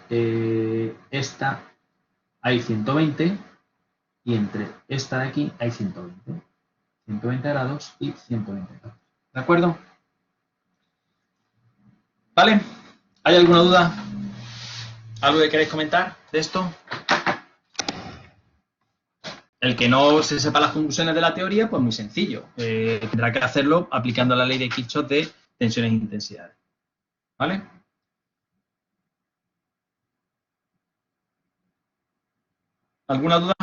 esta hay 120 y entre esta de aquí hay 120. 120 grados y 120 grados. ¿De acuerdo? ¿Vale? ¿Hay alguna duda? ¿Algo que queréis comentar de esto? El que no se sepa las conclusiones de la teoría, pues muy sencillo. Tendrá que hacerlo aplicando la ley de Kirchhoff de tensiones e intensidades. ¿Vale? ¿Alguna duda?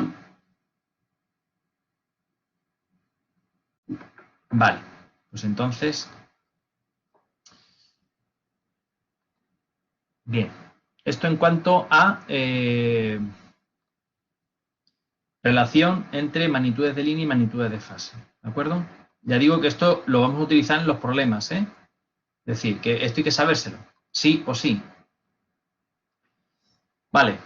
Vale. Pues entonces... Bien. Esto en cuanto a... relación entre magnitudes de línea y magnitudes de fase. ¿De acuerdo? Ya digo que esto lo vamos a utilizar en los problemas, ¿eh? Es decir, que esto hay que sabérselo. Sí o sí. Vale.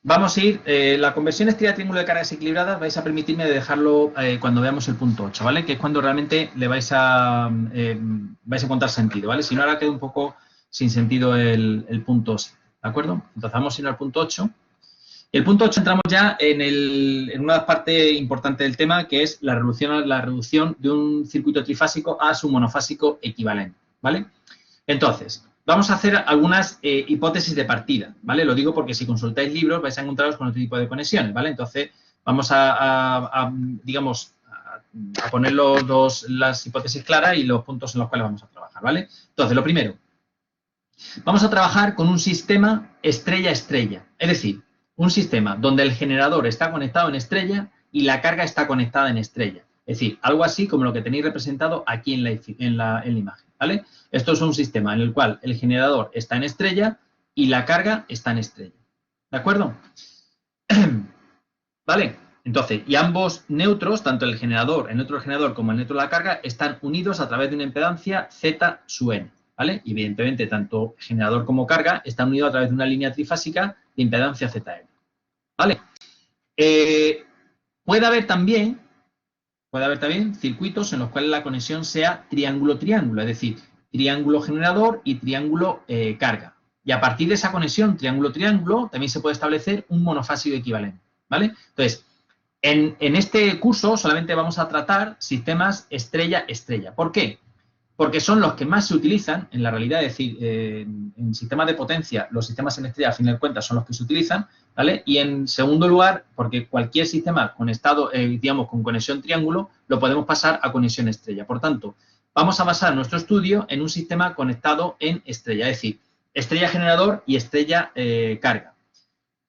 Vamos a ir, la conversión estrella triángulo de cargas equilibradas vais a permitirme de dejarlo cuando veamos el punto 8, ¿vale? Que es cuando realmente le vais a encontrar sentido, ¿vale? Si no, ahora queda un poco sin sentido el punto 7, ¿de acuerdo? Entonces vamos a ir al punto 8. El punto 8 entramos ya en una parte importante del tema, que es la reducción de un circuito trifásico a su monofásico equivalente, ¿vale? Entonces, vamos a hacer algunas hipótesis de partida, ¿vale? Lo digo porque si consultáis libros vais a encontraros con otro tipo de conexiones, ¿vale? Entonces, vamos a a poner las hipótesis claras y los puntos en los cuales vamos a trabajar, ¿vale? Entonces, lo primero, vamos a trabajar con un sistema estrella-estrella, es decir, un sistema donde el generador está conectado en estrella y la carga está conectada en estrella. Es decir, algo así como lo que tenéis representado aquí en la imagen, ¿vale? Esto es un sistema en el cual el generador está en estrella y la carga está en estrella. ¿De acuerdo? ¿Vale? Entonces, y ambos neutros, tanto el neutro del generador como el neutro de la carga, están unidos a través de una impedancia Z sub n, ¿vale? Y evidentemente, tanto generador como carga están unidos a través de una línea trifásica de impedancia ZN, ¿vale? Puede haber también circuitos en los cuales la conexión sea triángulo-triángulo, es decir, triángulo generador y triángulo carga. Y a partir de esa conexión triángulo-triángulo también se puede establecer un monofásico equivalente, ¿vale? Entonces, en este curso solamente vamos a tratar sistemas estrella-estrella. ¿Por qué? Porque son los que más se utilizan en la realidad, es decir, en sistemas de potencia, los sistemas en estrella, a fin de cuentas, son los que se utilizan, ¿vale? Y en segundo lugar, porque cualquier sistema conectado, digamos, con conexión triángulo, lo podemos pasar a conexión estrella. Por tanto, vamos a basar nuestro estudio en un sistema conectado en estrella, es decir, estrella generador y estrella carga.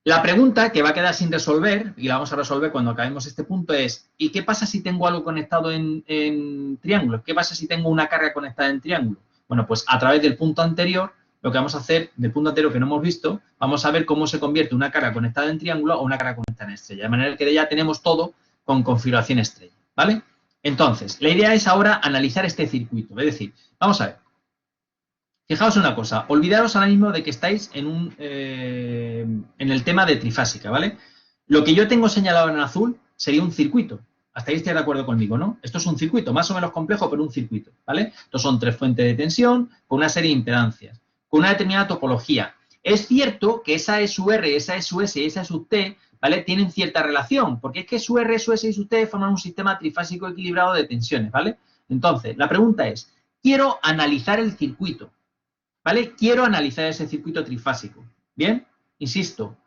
La pregunta que va a quedar sin resolver, y la vamos a resolver cuando acabemos este punto, es ¿y qué pasa si tengo algo conectado en triángulo? ¿Qué pasa si tengo una carga conectada en triángulo? Bueno, pues a través del punto anterior, lo que vamos a hacer, del punto anterior que no hemos visto, vamos a ver cómo se convierte una carga conectada en triángulo a una carga conectada en estrella. De manera que ya tenemos todo con configuración estrella, ¿vale? Entonces, la idea es ahora analizar este circuito. Es decir, vamos a ver. Fijaos una cosa, olvidaros ahora mismo de que estáis en el tema de trifásica, ¿vale? Lo que yo tengo señalado en azul sería un circuito. Hasta ahí estáis de acuerdo conmigo, ¿no? Esto es un circuito, más o menos complejo, pero un circuito, ¿vale? Estos son tres fuentes de tensión con una serie de impedancias, con una determinada topología. Es cierto que esa E sub R, esa E sub S y esa E sub T, ¿vale? Tienen cierta relación, porque es que su R, su S y su T forman un sistema trifásico equilibrado de tensiones, ¿vale? Entonces, la pregunta es, quiero analizar el circuito, ¿vale? Quiero analizar ese circuito trifásico. Bien, insisto,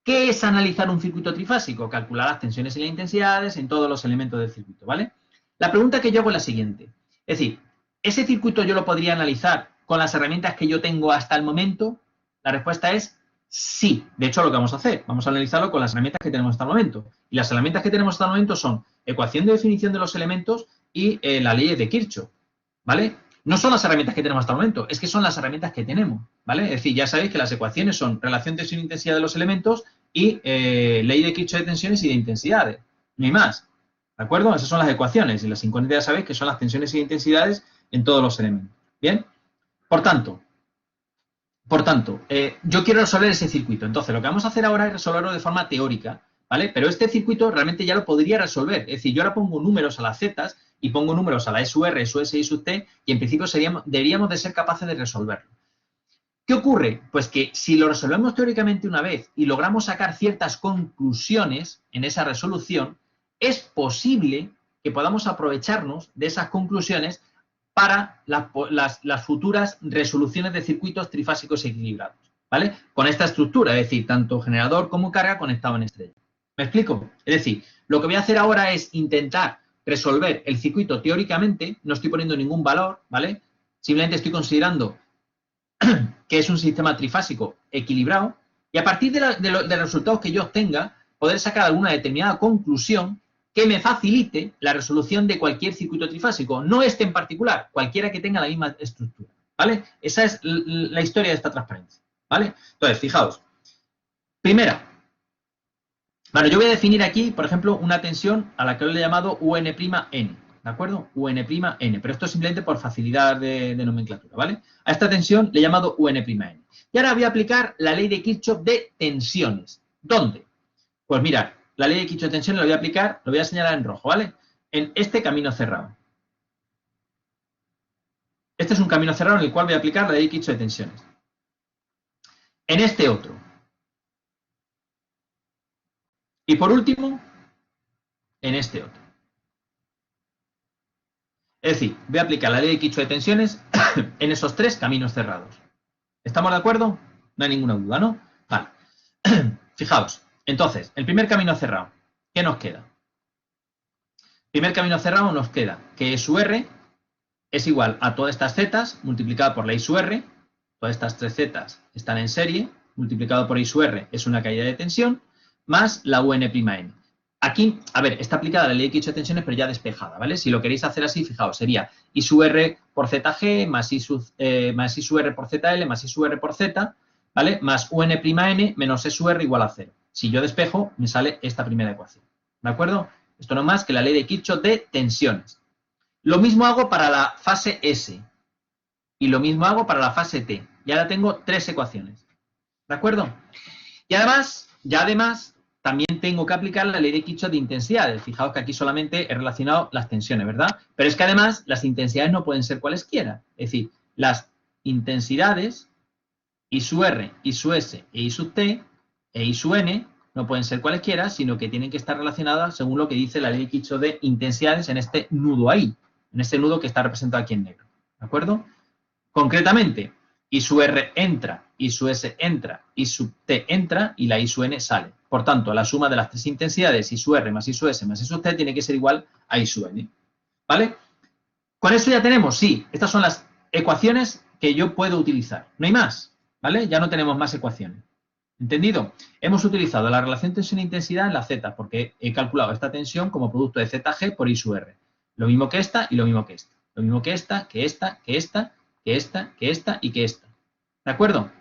¿qué es analizar un circuito trifásico? Calcular las tensiones y las intensidades en todos los elementos del circuito, ¿vale? La pregunta que yo hago es la siguiente. Es decir, ¿ese circuito yo lo podría analizar con las herramientas que yo tengo hasta el momento? La respuesta es sí. De hecho, lo que vamos a hacer, vamos a analizarlo con las herramientas que tenemos hasta el momento. Y las herramientas que tenemos hasta el momento son ecuación de definición de los elementos y la ley de Kirchhoff, ¿vale? No son las herramientas que tenemos hasta el momento, es que son las herramientas que tenemos, ¿vale? Es decir, ya sabéis que las ecuaciones son relación tensión-intensidad de los elementos y ley de Kirchhoff de tensiones y de intensidades. No hay más, ¿de acuerdo? Esas son las ecuaciones y las incógnitas ya sabéis que son las tensiones y intensidades en todos los elementos. ¿Bien? Por tanto, yo quiero resolver ese circuito. Entonces, lo que vamos a hacer ahora es resolverlo de forma teórica, ¿vale? Pero este circuito realmente ya lo podría resolver. Es decir, yo ahora pongo números a las zetas y pongo números a la E sub R, E sub S y sub T, y en principio deberíamos de ser capaces de resolverlo. ¿Qué ocurre? Pues que si lo resolvemos teóricamente una vez y logramos sacar ciertas conclusiones en esa resolución, es posible que podamos aprovecharnos de esas conclusiones para las futuras resoluciones de circuitos trifásicos equilibrados, ¿vale? Con esta estructura, es decir, tanto generador como carga conectado en estrella. ¿Me explico? Es decir, lo que voy a hacer ahora es intentar resolver el circuito teóricamente, no estoy poniendo ningún valor, ¿vale? Simplemente estoy considerando que es un sistema trifásico equilibrado y a partir de los resultados que yo obtenga, poder sacar alguna determinada conclusión que me facilite la resolución de cualquier circuito trifásico, no este en particular, cualquiera que tenga la misma estructura, ¿vale? Esa es la historia de esta transparencia, ¿vale? Entonces, fijaos. Primera, bueno, yo voy a definir aquí, por ejemplo, una tensión a la que le he llamado UN', ¿de acuerdo? UN', pero esto es simplemente por facilidad de nomenclatura, ¿vale? A esta tensión le he llamado UN'. Y ahora voy a aplicar la ley de Kirchhoff de tensiones. ¿Dónde? Pues mirad, la ley de Kirchhoff de tensiones la voy a aplicar, lo voy a señalar en rojo, ¿vale? En este camino cerrado. Este es un camino cerrado en el cual voy a aplicar la ley de Kirchhoff de tensiones. En este otro. Y por último, en este otro. Es decir, voy a aplicar la ley de Kirchhoff de tensiones en esos tres caminos cerrados. ¿Estamos de acuerdo? No hay ninguna duda, ¿no? Vale. Fijaos, entonces, el primer camino cerrado, ¿qué nos queda? Primer camino cerrado nos queda que E sub R es igual a todas estas zetas multiplicado por la I sub R. Todas estas 3 zetas están en serie, multiplicado por I sub R es una caída de tensión, más la UN'. Aquí, a ver, está aplicada la ley de Kirchhoff de tensiones, pero ya despejada, ¿vale? Si lo queréis hacer así, fijaos, sería I sub R por ZG más I sub R por ZL más I sub R por Z, ¿vale? Más UN' menos E sub R igual a 0. Si yo despejo, me sale esta primera ecuación, ¿de acuerdo? Esto no es más que la ley de Kirchhoff de tensiones. Lo mismo hago para la fase S y lo mismo hago para la fase T. Y ahora tengo 3 ecuaciones, ¿de acuerdo? Y además, también tengo que aplicar la ley de Kirchhoff de intensidades. Fijaos que aquí solamente he relacionado las tensiones, ¿verdad? Pero es que además las intensidades no pueden ser cualesquiera. Es decir, las intensidades I sub R, I sub S e I sub T e I sub N no pueden ser cualesquiera, sino que tienen que estar relacionadas según lo que dice la ley de Kirchhoff de intensidades en este nudo ahí, en este nudo que está representado aquí en negro, ¿de acuerdo? Concretamente, I sub R entra, I sub S entra, I sub T entra y la I sub N sale. Por tanto, la suma de las 3 intensidades, I sub R más I sub S más I sub T, tiene que ser igual a I sub N, ¿vale? ¿Con eso ya tenemos? Sí, estas son las ecuaciones que yo puedo utilizar. No hay más, ¿vale? Ya no tenemos más ecuaciones. ¿Entendido? Hemos utilizado la relación tensión-intensidad en la Z, porque he calculado esta tensión como producto de ZG por I sub R. Lo mismo que esta y lo mismo que esta. Lo mismo que esta, que esta, que esta, que esta, que esta y que esta. ¿De acuerdo?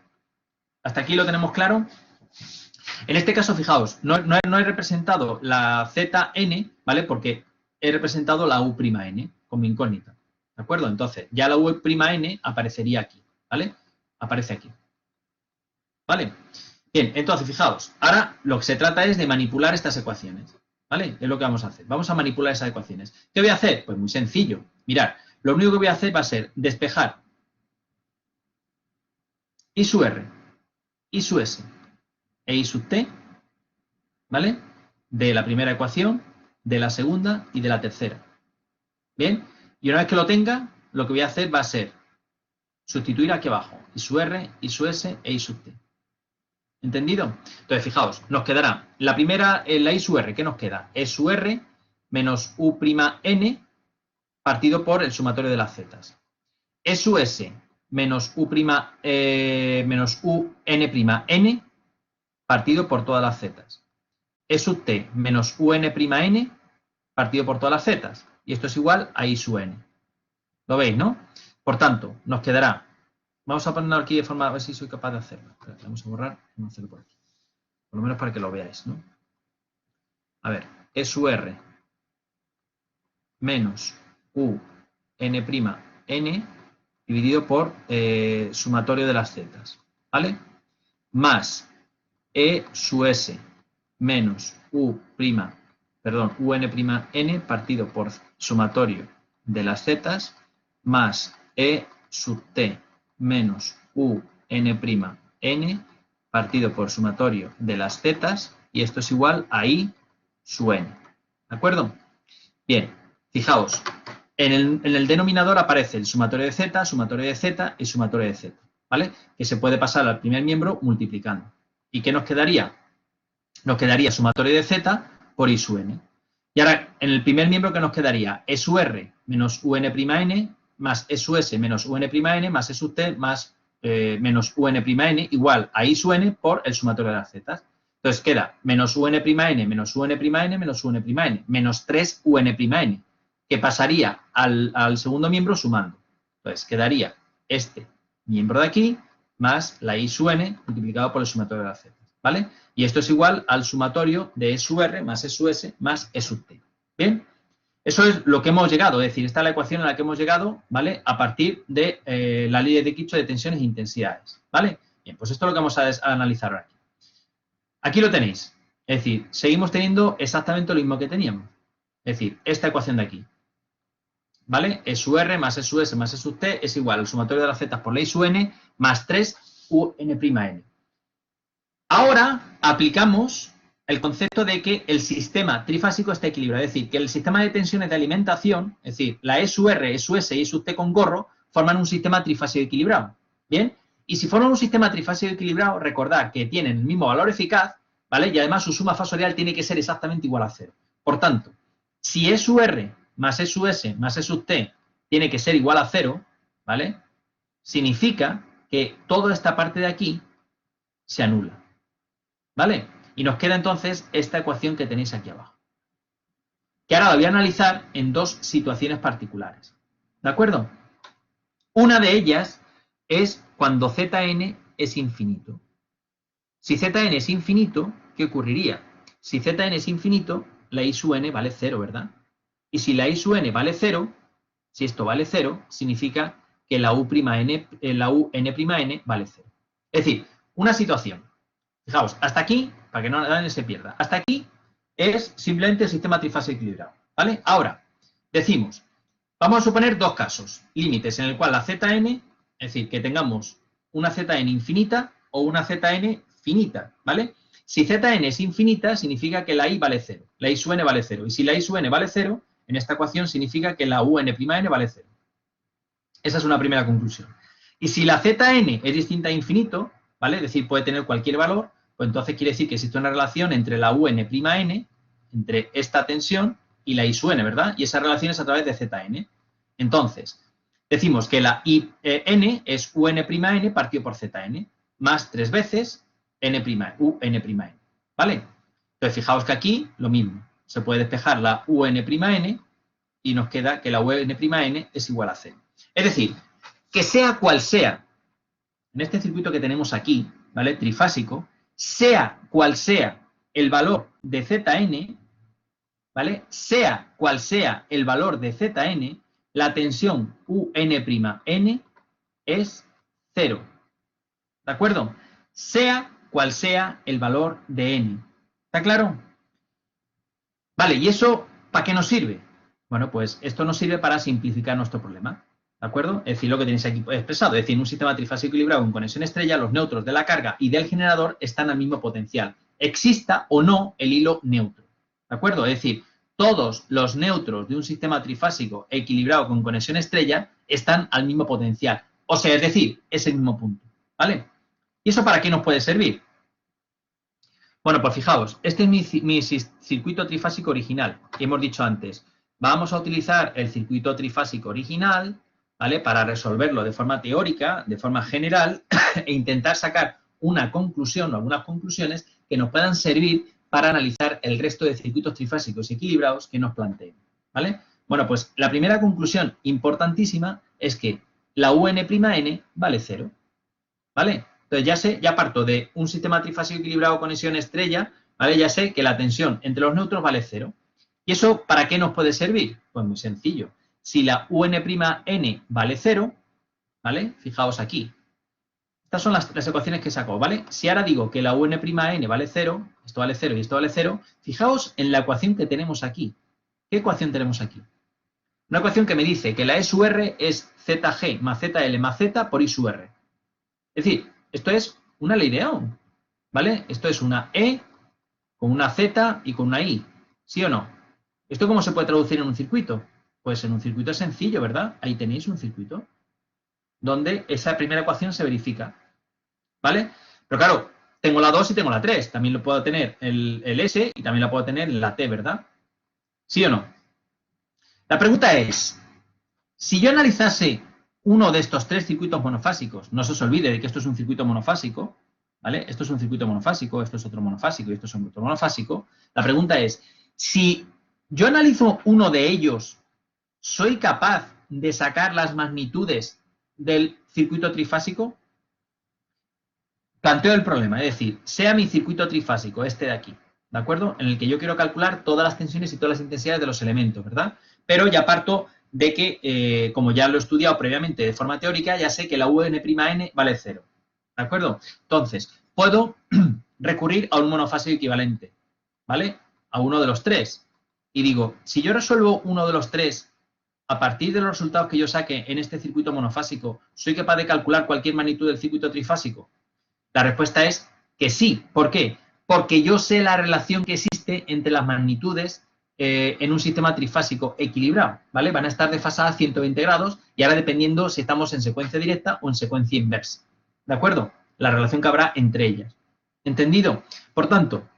¿Hasta aquí lo tenemos claro? En este caso, fijaos, no he representado la ZN, ¿vale? Porque he representado la U'N como incógnita. ¿De acuerdo? Entonces, ya la U'N aparecería aquí, ¿vale? Aparece aquí. ¿Vale? Bien, entonces, fijaos, ahora lo que se trata es de manipular estas ecuaciones, ¿vale? Es lo que vamos a hacer. Vamos a manipular esas ecuaciones. ¿Qué voy a hacer? Pues muy sencillo. Mirad, lo único que voy a hacer va a ser despejar I sub R, I sub S e I sub T, ¿vale? De la primera ecuación, de la segunda y de la tercera. Bien, y una vez que lo tenga, lo que voy a hacer va a ser sustituir aquí abajo I sub R, I sub S e I sub T. ¿Entendido? Entonces, fijaos, nos quedará la primera, la I sub R, ¿qué nos queda? E sub R menos U'N partido por el sumatorio de las zetas. E sub S menos menos UN', partido por todas las zetas. E sub T menos UN', partido por todas las zetas. Y esto es igual a I sub N. ¿Lo veis, no? Por tanto, nos quedará... Vamos a ponerlo aquí de forma, a ver si soy capaz de hacerlo. Vamos a borrar, vamos a hacerlo por aquí. Por lo menos para que lo veáis, ¿no? A ver, E sub R menos UN', dividido por sumatorio de las zetas, ¿vale? Más E sub S menos UN', partido por sumatorio de las zetas, más E sub T menos U'N', partido por sumatorio de las zetas, y esto es igual a I sub N. ¿De acuerdo? Bien, fijaos, en el denominador aparece el sumatorio de Z y sumatorio de Z, ¿vale? Que se puede pasar al primer miembro multiplicando. ¿Y qué nos quedaría? Nos quedaría sumatorio de Z por I sub N. Y ahora, en el primer miembro, ¿qué nos quedaría? E sub R menos UN', más E sub S menos UN', más E sub T más menos UN', igual a I sub N por el sumatorio de las zetas. Entonces queda menos UN', menos UN', menos UN', menos 3 UN', que pasaría al segundo miembro sumando. Entonces quedaría este miembro de aquí más la I sub N multiplicado por el sumatorio de las zetas, ¿vale? Y esto es igual al sumatorio de E sub R más E sub S más E sub T. ¿Bien? Eso es lo que hemos llegado, es decir, esta es la ecuación a la que hemos llegado, ¿vale? A partir de la ley de Kirchhoff de tensiones e intensidades, ¿vale? Bien, pues esto es lo que vamos a analizar ahora aquí. Aquí lo tenéis, es decir, seguimos teniendo exactamente lo mismo que teníamos, es decir, esta ecuación de aquí, ¿vale? E sub R más E sub S más E sub T es igual al sumatorio de las zetas por la I sub N más 3 UN'. Ahora aplicamos el concepto de que el sistema trifásico está equilibrado, es decir, que el sistema de tensiones de alimentación, es decir, la E sub R, E sub S y E sub T con gorro, forman un sistema trifásico equilibrado. ¿Bien? Y si forman un sistema trifásico equilibrado, recordad que tienen el mismo valor eficaz, ¿vale? Y además su suma fasorial tiene que ser exactamente igual a 0. Por tanto, Si E sub R más E sub S más E sub T tiene que ser igual a 0, ¿vale? Significa que toda esta parte de aquí se anula, ¿vale? Y nos queda entonces esta ecuación que tenéis aquí abajo, que ahora la voy a analizar en dos situaciones particulares, ¿de acuerdo? Una de ellas es cuando Zn es infinito. Si Zn es infinito, ¿qué ocurriría? Si Zn es infinito, la I sub n vale 0, ¿verdad? Y si la I sub n vale 0, si esto vale 0, significa que la un n vale 0. Es decir, una situación. Fijaos, hasta aquí, para que nadie se pierda, hasta aquí es simplemente el sistema trifásico equilibrado, ¿vale? Ahora, decimos, vamos a suponer dos casos, límites en el cual la Zn, es decir, que tengamos una Zn infinita o una Zn finita, ¿vale? Si Zn es infinita, significa que la I vale 0, la I sub n vale 0. Y si la I sub n vale 0, en esta ecuación significa que la un n vale 0. Esa es una primera conclusión. Y si la Zn es distinta a infinito, ¿vale? Es decir, puede tener cualquier valor, pues entonces quiere decir que existe una relación entre la un n, entre esta tensión y la I sub n, ¿verdad? Y esa relación es a través de Zn. Entonces, decimos que la n es un n partido por Zn, más 3 veces un', ¿vale? Entonces, fijaos que aquí lo mismo. Se puede despejar la un' y nos queda que la un' es igual a 0. Es decir, que sea cual sea, en este circuito que tenemos aquí, ¿vale? Trifásico, sea cual sea el valor de Zn, ¿vale? Sea cual sea el valor de Zn, la tensión un'' es 0. ¿De acuerdo? Sea cual sea el valor de n. ¿Está claro? Vale, ¿y eso para qué nos sirve? Bueno, pues esto nos sirve para simplificar nuestro problema. ¿De acuerdo? Es decir, lo que tenéis aquí expresado. Es decir, en un sistema trifásico equilibrado con conexión estrella, los neutros de la carga y del generador están al mismo potencial. Exista o no el hilo neutro. ¿De acuerdo? Es decir, todos los neutros de un sistema trifásico equilibrado con conexión estrella están al mismo potencial. O sea, es decir, es el mismo punto. ¿Vale? ¿Y eso para qué nos puede servir? Bueno, pues fijaos, este es mi circuito trifásico original, que hemos dicho antes. Vamos a utilizar el circuito trifásico original, ¿vale? Para resolverlo de forma teórica, de forma general, e intentar sacar una conclusión o algunas conclusiones que nos puedan servir para analizar el resto de circuitos trifásicos equilibrados que nos planteen, ¿vale? Bueno, pues la primera conclusión importantísima es que la un'' vale 0, ¿vale? Entonces ya parto de un sistema trifásico equilibrado conexión estrella, ¿vale? Ya sé que la tensión entre los neutros vale 0. ¿Y eso para qué nos puede servir? Pues muy sencillo. Si la un'' vale 0, ¿vale? Fijaos aquí. Estas son las ecuaciones que saco, ¿vale? Si ahora digo que la un'' vale 0, esto vale 0 y esto vale 0, fijaos en la ecuación que tenemos aquí. ¿Qué ecuación tenemos aquí? Una ecuación que me dice que la E sub R es ZG más ZL más Z por I sub R. Es decir, esto es una ley de Ohm, ¿vale? Esto es una E con una Z y con una I, ¿sí o no? ¿Esto cómo se puede traducir en un circuito? Pues en un circuito es sencillo, ¿verdad? Ahí tenéis un circuito donde esa primera ecuación se verifica, ¿vale? Pero claro, tengo la 2 y tengo la 3. También lo puedo tener el S y también la puedo tener la T, ¿verdad? ¿Sí o no? La pregunta es, si yo analizase uno de estos tres circuitos monofásicos, no se os olvide de que esto es un circuito monofásico, ¿vale? Esto es un circuito monofásico, esto es otro monofásico y esto es otro monofásico. La pregunta es, si yo analizo uno de ellos, ¿soy capaz de sacar las magnitudes del circuito trifásico? Planteo el problema, es decir, sea mi circuito trifásico, este de aquí, ¿de acuerdo? En el que yo quiero calcular todas las tensiones y todas las intensidades de los elementos, ¿verdad? Pero ya parto de que, como ya lo he estudiado previamente de forma teórica, ya sé que la un'' vale 0, ¿de acuerdo? Entonces, puedo recurrir a un monofásico equivalente, ¿vale? A uno de los tres. Y digo, si yo resuelvo uno de los tres, a partir de los resultados que yo saque en este circuito monofásico, ¿soy capaz de calcular cualquier magnitud del circuito trifásico? La respuesta es que sí. ¿Por qué? Porque yo sé la relación que existe entre las magnitudes en un sistema trifásico equilibrado, ¿vale? Van a estar desfasadas 120 grados y ahora dependiendo si estamos en secuencia directa o en secuencia inversa, ¿de acuerdo? La relación que habrá entre ellas. ¿Entendido? Por tanto,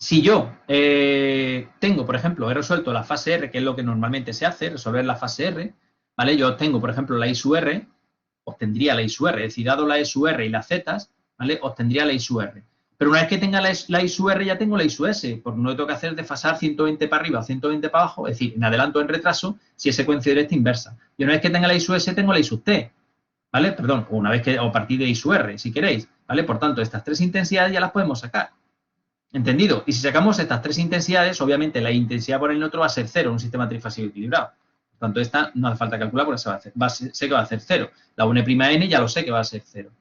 Si yo tengo, por ejemplo, he resuelto la fase R, que es lo que normalmente se hace, resolver la fase R, ¿vale? Yo tengo, por ejemplo, la I sub R, obtendría la I sub R, es decir, dado la E sub R y las Z, ¿vale? Obtendría la I sub R. Pero una vez que tenga la I sub R ya tengo la I sub S, porque no tengo que hacer desfasar 120 para arriba o 120 para abajo, es decir, en adelanto o en retraso, si es secuencia directa inversa. Y una vez que tenga la I sub S, tengo la I sub T, ¿vale? Perdón, o una vez que, o a partir de I sub R, si queréis, ¿vale? Por tanto, estas tres intensidades ya las podemos sacar. ¿Entendido? Y si sacamos estas tres intensidades, obviamente la intensidad por el neutro va a ser cero en un sistema trifásico equilibrado. Por tanto, esta no hace falta calcular porque sé que va a ser cero. La 1'N ya lo sé que va a ser cero.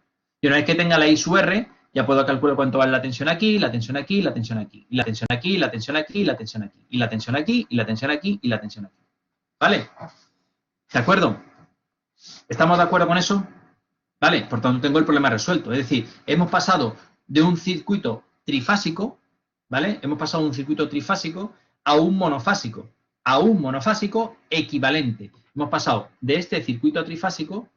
Y una vez que tenga la I sub R, ya puedo calcular cuánto vale la tensión aquí, la tensión aquí, la tensión aquí, y la tensión aquí, la tensión aquí, la tensión aquí, y la tensión aquí, y la tensión aquí, y la tensión aquí. ¿Vale? ¿De acuerdo? ¿Estamos de acuerdo con eso? ¿Vale? Por tanto, tengo el problema resuelto. Es decir, hemos pasado de un circuito trifásico, ¿vale? Hemos pasado de un circuito trifásico a un monofásico equivalente. Hemos pasado de este circuito trifásico,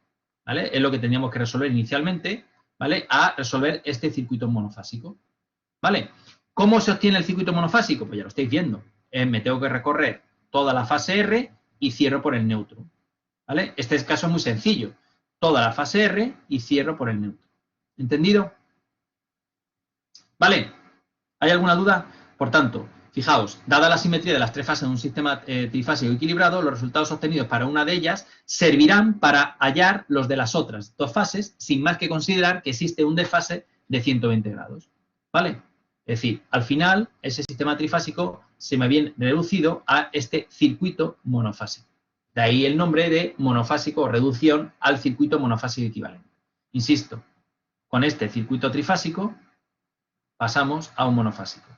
¿vale? Es lo que teníamos que resolver inicialmente, ¿vale? A resolver este circuito monofásico, ¿vale? ¿Cómo se obtiene el circuito monofásico? Pues ya lo estáis viendo. Me tengo que recorrer toda la fase R y cierro por el neutro, ¿vale? Este caso es muy sencillo. Toda la fase R y cierro por el neutro. ¿Entendido? ¿Vale? ¿Hay alguna duda? Por tanto, fijaos, dada la simetría de las tres fases de un sistema trifásico equilibrado, los resultados obtenidos para una de ellas servirán para hallar los de las otras dos fases, sin más que considerar que existe un desfase de 120 grados. ¿Vale? Es decir, al final, ese sistema trifásico se me viene reducido a este circuito monofásico. De ahí el nombre de monofásico o reducción al circuito monofásico equivalente. Insisto, con este circuito trifásico pasamos a un monofásico.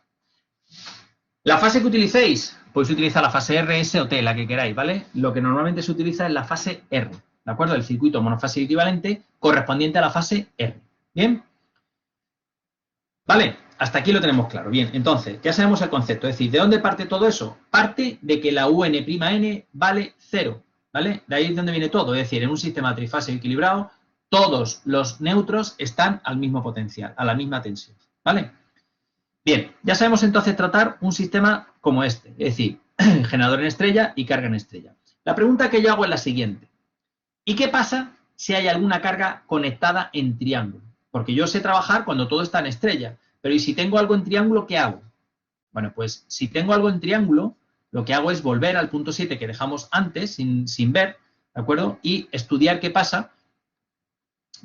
La fase que utilicéis, podéis utilizar la fase R, S o T, la que queráis, ¿vale? Lo que normalmente se utiliza es la fase R, ¿de acuerdo? El circuito monofásico equivalente correspondiente a la fase R. ¿Bien? Vale, hasta aquí lo tenemos claro. Bien, entonces, ya sabemos el concepto. Es decir, ¿de dónde parte todo eso? Parte de que la UN'N vale 0, ¿vale? De ahí es donde viene todo. Es decir, en un sistema trifásico equilibrado, todos los neutros están al mismo potencial, a la misma tensión, ¿vale? Bien, ya sabemos entonces tratar un sistema como este, es decir, generador en estrella y carga en estrella. La pregunta que yo hago es la siguiente. ¿Y qué pasa si hay alguna carga conectada en triángulo? Porque yo sé trabajar cuando todo está en estrella, pero ¿y si tengo algo en triángulo, qué hago? Bueno, pues si tengo algo en triángulo, lo que hago es volver al punto 7 que dejamos antes, sin ver, ¿de acuerdo? Y estudiar qué pasa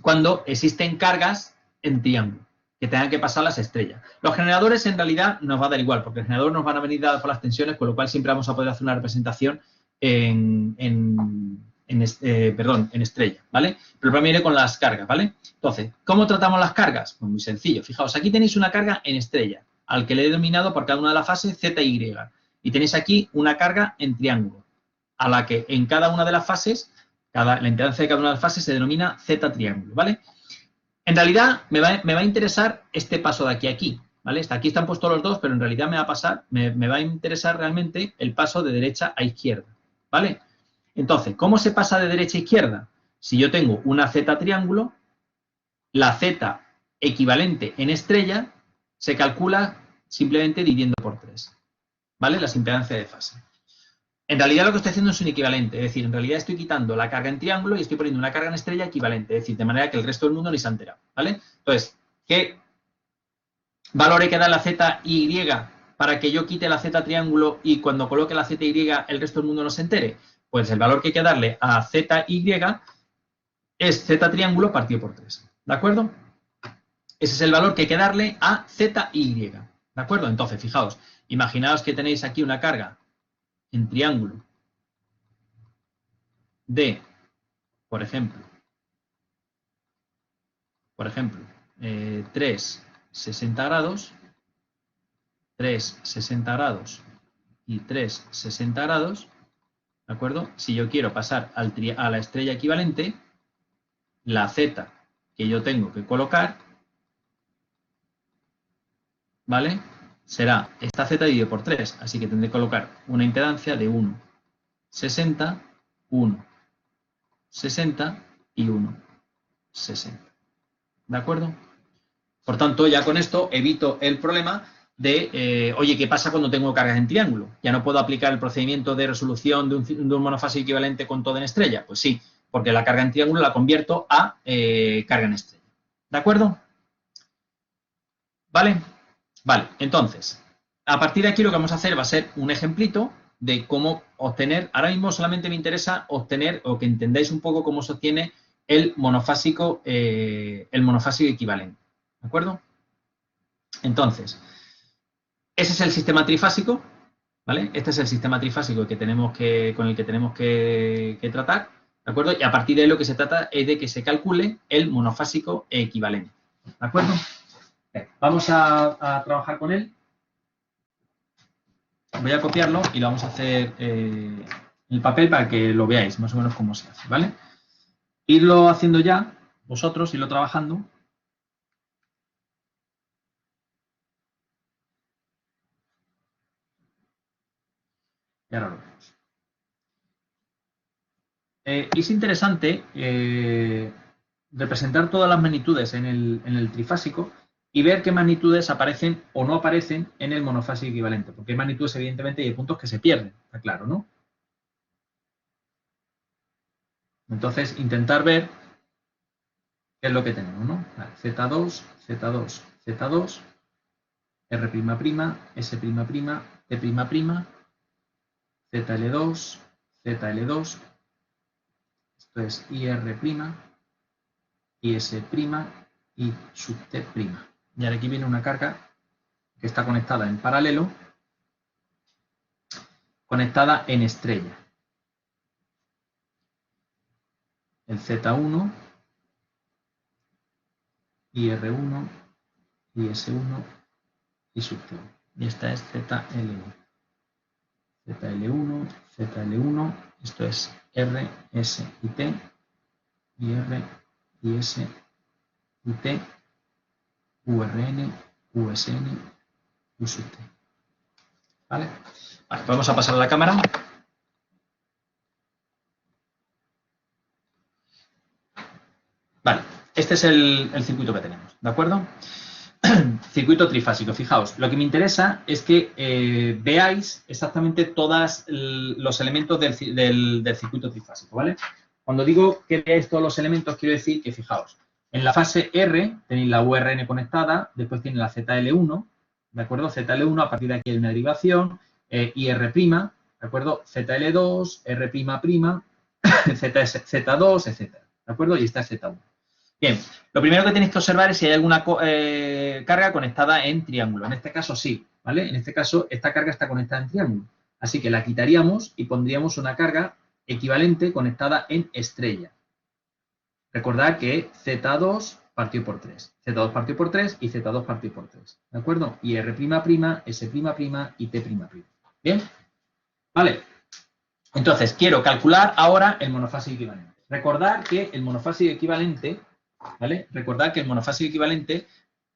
cuando existen cargas en triángulo, que tengan que pasar las estrellas. Los generadores en realidad nos va a dar igual, porque el generador nos van a venir dadas por las tensiones, con lo cual siempre vamos a poder hacer una representación en estrella, ¿vale? Pero para mí iré con las cargas, ¿vale? Entonces, ¿cómo tratamos las cargas? Pues muy sencillo. Fijaos, aquí tenéis una carga en estrella, al que le he denominado por cada una de las fases Z y Y. Y tenéis aquí una carga en triángulo, a la que en cada una de las fases, la impedancia de cada una de las fases se denomina Z triángulo, ¿vale? En realidad me va a interesar este paso de aquí a aquí, ¿vale? Aquí están puestos los dos, pero en realidad me va a interesar realmente el paso de derecha a izquierda, ¿vale? Entonces, ¿cómo se pasa de derecha a izquierda? Si yo tengo una Z triángulo, la Z equivalente en estrella se calcula simplemente dividiendo por 3, ¿vale? Las impedancias de fase. En realidad lo que estoy haciendo es un equivalente, es decir, en realidad estoy quitando la carga en triángulo y estoy poniendo una carga en estrella equivalente, es decir, de manera que el resto del mundo ni se ha enterado, ¿vale? Entonces, ¿qué valor hay que dar a la Z y para que yo quite la Z triángulo y cuando coloque la Z y el resto del mundo no se entere? Pues el valor que hay que darle a Z y es Z triángulo partido por 3, ¿de acuerdo? Ese es el valor que hay que darle a Z y ¿de acuerdo? Entonces, fijaos, imaginaos que tenéis aquí una carga en triángulo de, por ejemplo, 3, 60 grados, 3, 60 grados y 3, 60 grados, ¿de acuerdo? Si yo quiero pasar a la estrella equivalente, la Z que yo tengo que colocar, ¿vale? Será esta Z dividido por 3, así que tendré que colocar una impedancia de 1, 60, 1, 60 y 1, 60. ¿De acuerdo? Por tanto, ya con esto evito el problema de, oye, ¿qué pasa cuando tengo cargas en triángulo? ¿Ya no puedo aplicar el procedimiento de resolución de un monofásico equivalente con todo en estrella? Pues sí, porque la carga en triángulo la convierto a carga en estrella. ¿De acuerdo? ¿Vale? Vale, entonces, a partir de aquí lo que vamos a hacer va a ser un ejemplito de cómo obtener, ahora mismo solamente me interesa obtener o que entendáis un poco cómo se obtiene el monofásico equivalente. ¿De acuerdo? Entonces, ese es el sistema trifásico, ¿vale? Este es el sistema trifásico con el que tenemos que tratar, ¿de acuerdo? Y a partir de ahí lo que se trata es de que se calcule el monofásico equivalente, ¿de acuerdo? Bien, vamos a trabajar con él. Voy a copiarlo y lo vamos a hacer en el papel para que lo veáis más o menos cómo se hace, ¿vale? Irlo haciendo ya, vosotros, irlo trabajando. Y ahora lo vemos. Es interesante representar todas las magnitudes en el trifásico y ver qué magnitudes aparecen o no aparecen en el monofásico equivalente. Porque hay magnitudes, evidentemente, y hay puntos que se pierden, está claro, ¿no? Entonces, intentar ver qué es lo que tenemos, ¿no? Vale, Z2, Z2, Z2, R'', S'', T'', ZL2, ZL2, esto es IR', IS', y sub T'. Y ahora aquí viene una carga que está conectada en paralelo, conectada en estrella. El Z1, IR1, IS1 y sub T. Y esta es ZL1. ZL1, ZL1, esto es R, S y T, y R, y S y T, URN, USN, U sub T. ¿Vale? Vale, vamos a pasar a la cámara. Vale, este es el circuito que tenemos, ¿de acuerdo? Circuito trifásico, fijaos, lo que me interesa es que veáis exactamente todos los elementos del circuito trifásico, ¿vale? Cuando digo que veáis todos los elementos, quiero decir que, fijaos, en la fase R tenéis la URN conectada, después tiene la ZL1, ¿de acuerdo? ZL1, a partir de aquí hay una derivación, IR', ¿de acuerdo? ZL2, R'', Z2, etcétera, ¿de acuerdo? Y esta es Z1. Bien, lo primero que tenéis que observar es si hay alguna carga conectada en triángulo. En este caso sí, ¿vale? En este caso esta carga está conectada en triángulo. Así que la quitaríamos y pondríamos una carga equivalente conectada en estrella. Recordad que Z2 partido por 3. Z2 partido por 3 y Z2 partido por 3. ¿De acuerdo? Y R'', S'', y T''. ¿Bien? Vale. Entonces, quiero calcular ahora el monofásico equivalente. Recordad que el monofásico equivalente, ¿vale? Recordad que el monofásico equivalente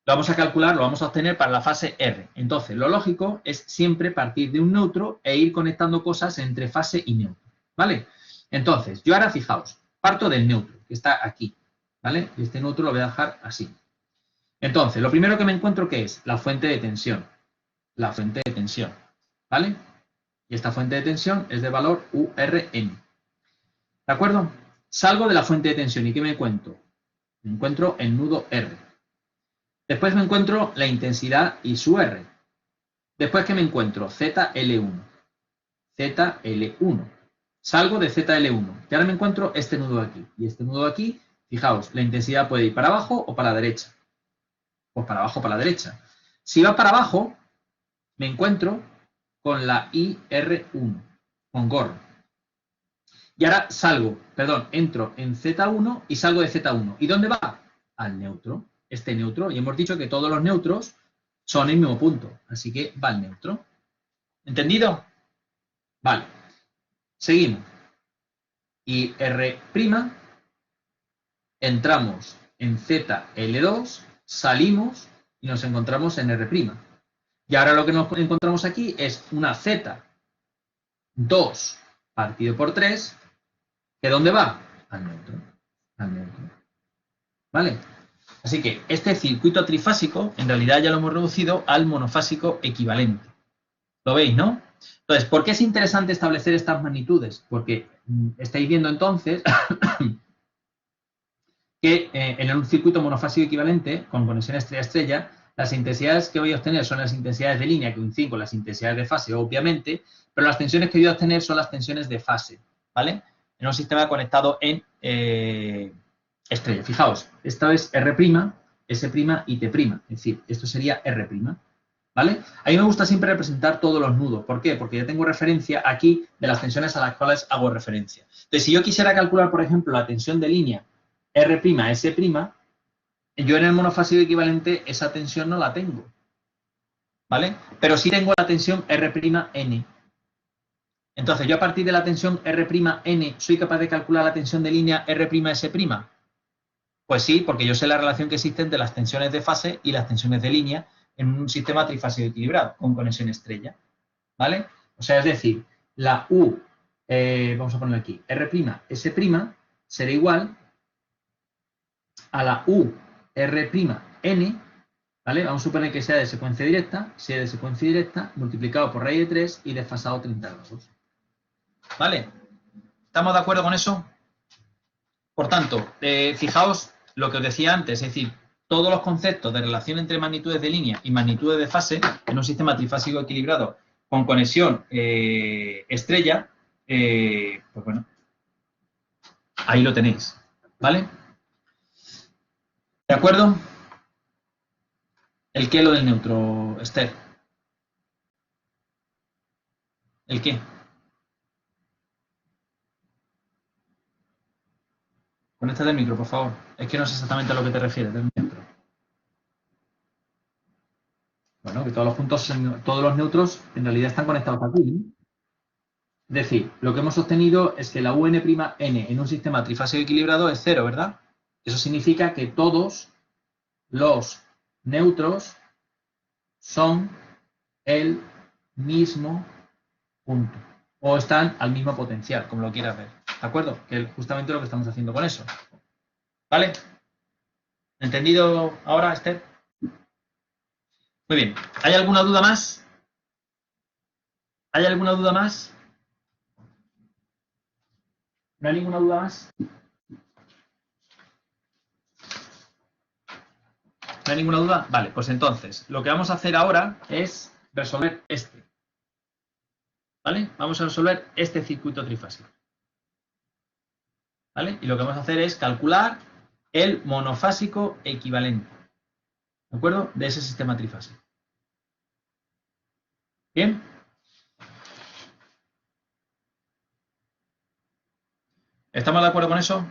lo vamos a calcular, lo vamos a obtener para la fase R. Entonces, lo lógico es siempre partir de un neutro e ir conectando cosas entre fase y neutro, ¿vale? Entonces, yo ahora, fijaos, parto del neutro, que está aquí, ¿vale? Y este neutro lo voy a dejar así. Entonces, lo primero que me encuentro, ¿qué es? La fuente de tensión. La fuente de tensión, ¿vale? Y esta fuente de tensión es de valor URN. ¿De acuerdo? Salgo de la fuente de tensión y ¿qué me encuentro? Me encuentro el nudo R. Después me encuentro la intensidad y su R. Después que me encuentro ZL1. ZL1. Salgo de ZL1. Y ahora me encuentro este nudo aquí. Y este nudo aquí, fijaos, la intensidad puede ir para abajo o para la derecha. Pues para abajo o para la derecha. Si va para abajo, me encuentro con la IR1, con gorro. Y ahora entro en Z1 y salgo de Z1. ¿Y dónde va? Al neutro. Este neutro. Y hemos dicho que todos los neutros son el mismo punto. Así que va al neutro. ¿Entendido? Vale. Seguimos. Y R', entramos en ZL2, salimos y nos encontramos en R'. Y ahora lo que nos encontramos aquí es una Z2 partido por 3, ¿que dónde va? Al neutro. Al neutro. ¿Vale? Así que este circuito trifásico, en realidad ya lo hemos reducido al monofásico equivalente. ¿Lo veis, no? Entonces, ¿por qué es interesante establecer estas magnitudes? Porque estáis viendo entonces que en un circuito monofásico equivalente, con conexión estrella-estrella, las intensidades que voy a obtener son las intensidades de línea que coinciden con las intensidades de fase, obviamente, pero las tensiones que voy a obtener son las tensiones de fase, ¿vale? En un sistema conectado en estrella. Fijaos, esto es R', S' y T', es decir, esto sería R', ¿vale? A mí me gusta siempre representar todos los nudos. ¿Por qué? Porque ya tengo referencia aquí de las tensiones a las cuales hago referencia. Entonces, si yo quisiera calcular, por ejemplo, la tensión de línea R', S', yo en el monofásico equivalente esa tensión no la tengo, ¿vale? Pero sí tengo la tensión R', Entonces, yo a partir de la tensión R', ¿soy capaz de calcular la tensión de línea R', S'? Pues sí, porque yo sé la relación que existe entre las tensiones de fase y las tensiones de línea en un sistema trifásico equilibrado, con conexión estrella, ¿vale? O sea, es decir, la U, vamos a ponerlo aquí, R', S' será igual a la U, R', N, ¿vale? Vamos a suponer que sea de secuencia directa, multiplicado por raíz de 3 y desfasado 30 grados. ¿Vale? ¿Estamos de acuerdo con eso? Por tanto, fijaos lo que os decía antes, es decir, todos los conceptos de relación entre magnitudes de línea y magnitudes de fase en un sistema trifásico equilibrado con conexión estrella, pues bueno, ahí lo tenéis, ¿vale? ¿De acuerdo? ¿El qué lo del neutro, Esther? ¿El qué? Conéctate el micro, por favor. Es que no sé exactamente a lo que te refieres del neutro. Bueno, que todos los neutros en realidad están conectados aquí, ¿no? Es decir, lo que hemos obtenido es que la UN' en un sistema trifásico equilibrado es 0, ¿verdad? Eso significa que todos los neutros son el mismo punto o están al mismo potencial, como lo quieras ver. ¿De acuerdo? Que es justamente lo que estamos haciendo con eso. ¿Vale? ¿Entendido ahora, Esther? Muy bien. ¿Hay alguna duda más? ¿Hay alguna duda más? ¿No hay ninguna duda más? ¿No hay ninguna duda? Vale, pues entonces, lo que vamos a hacer ahora es resolver este. ¿Vale? Vamos a resolver este circuito trifásico. ¿Vale? Y lo que vamos a hacer es calcular el monofásico equivalente. ¿De acuerdo? De ese sistema trifásico. ¿Bien? ¿Estamos de acuerdo con eso?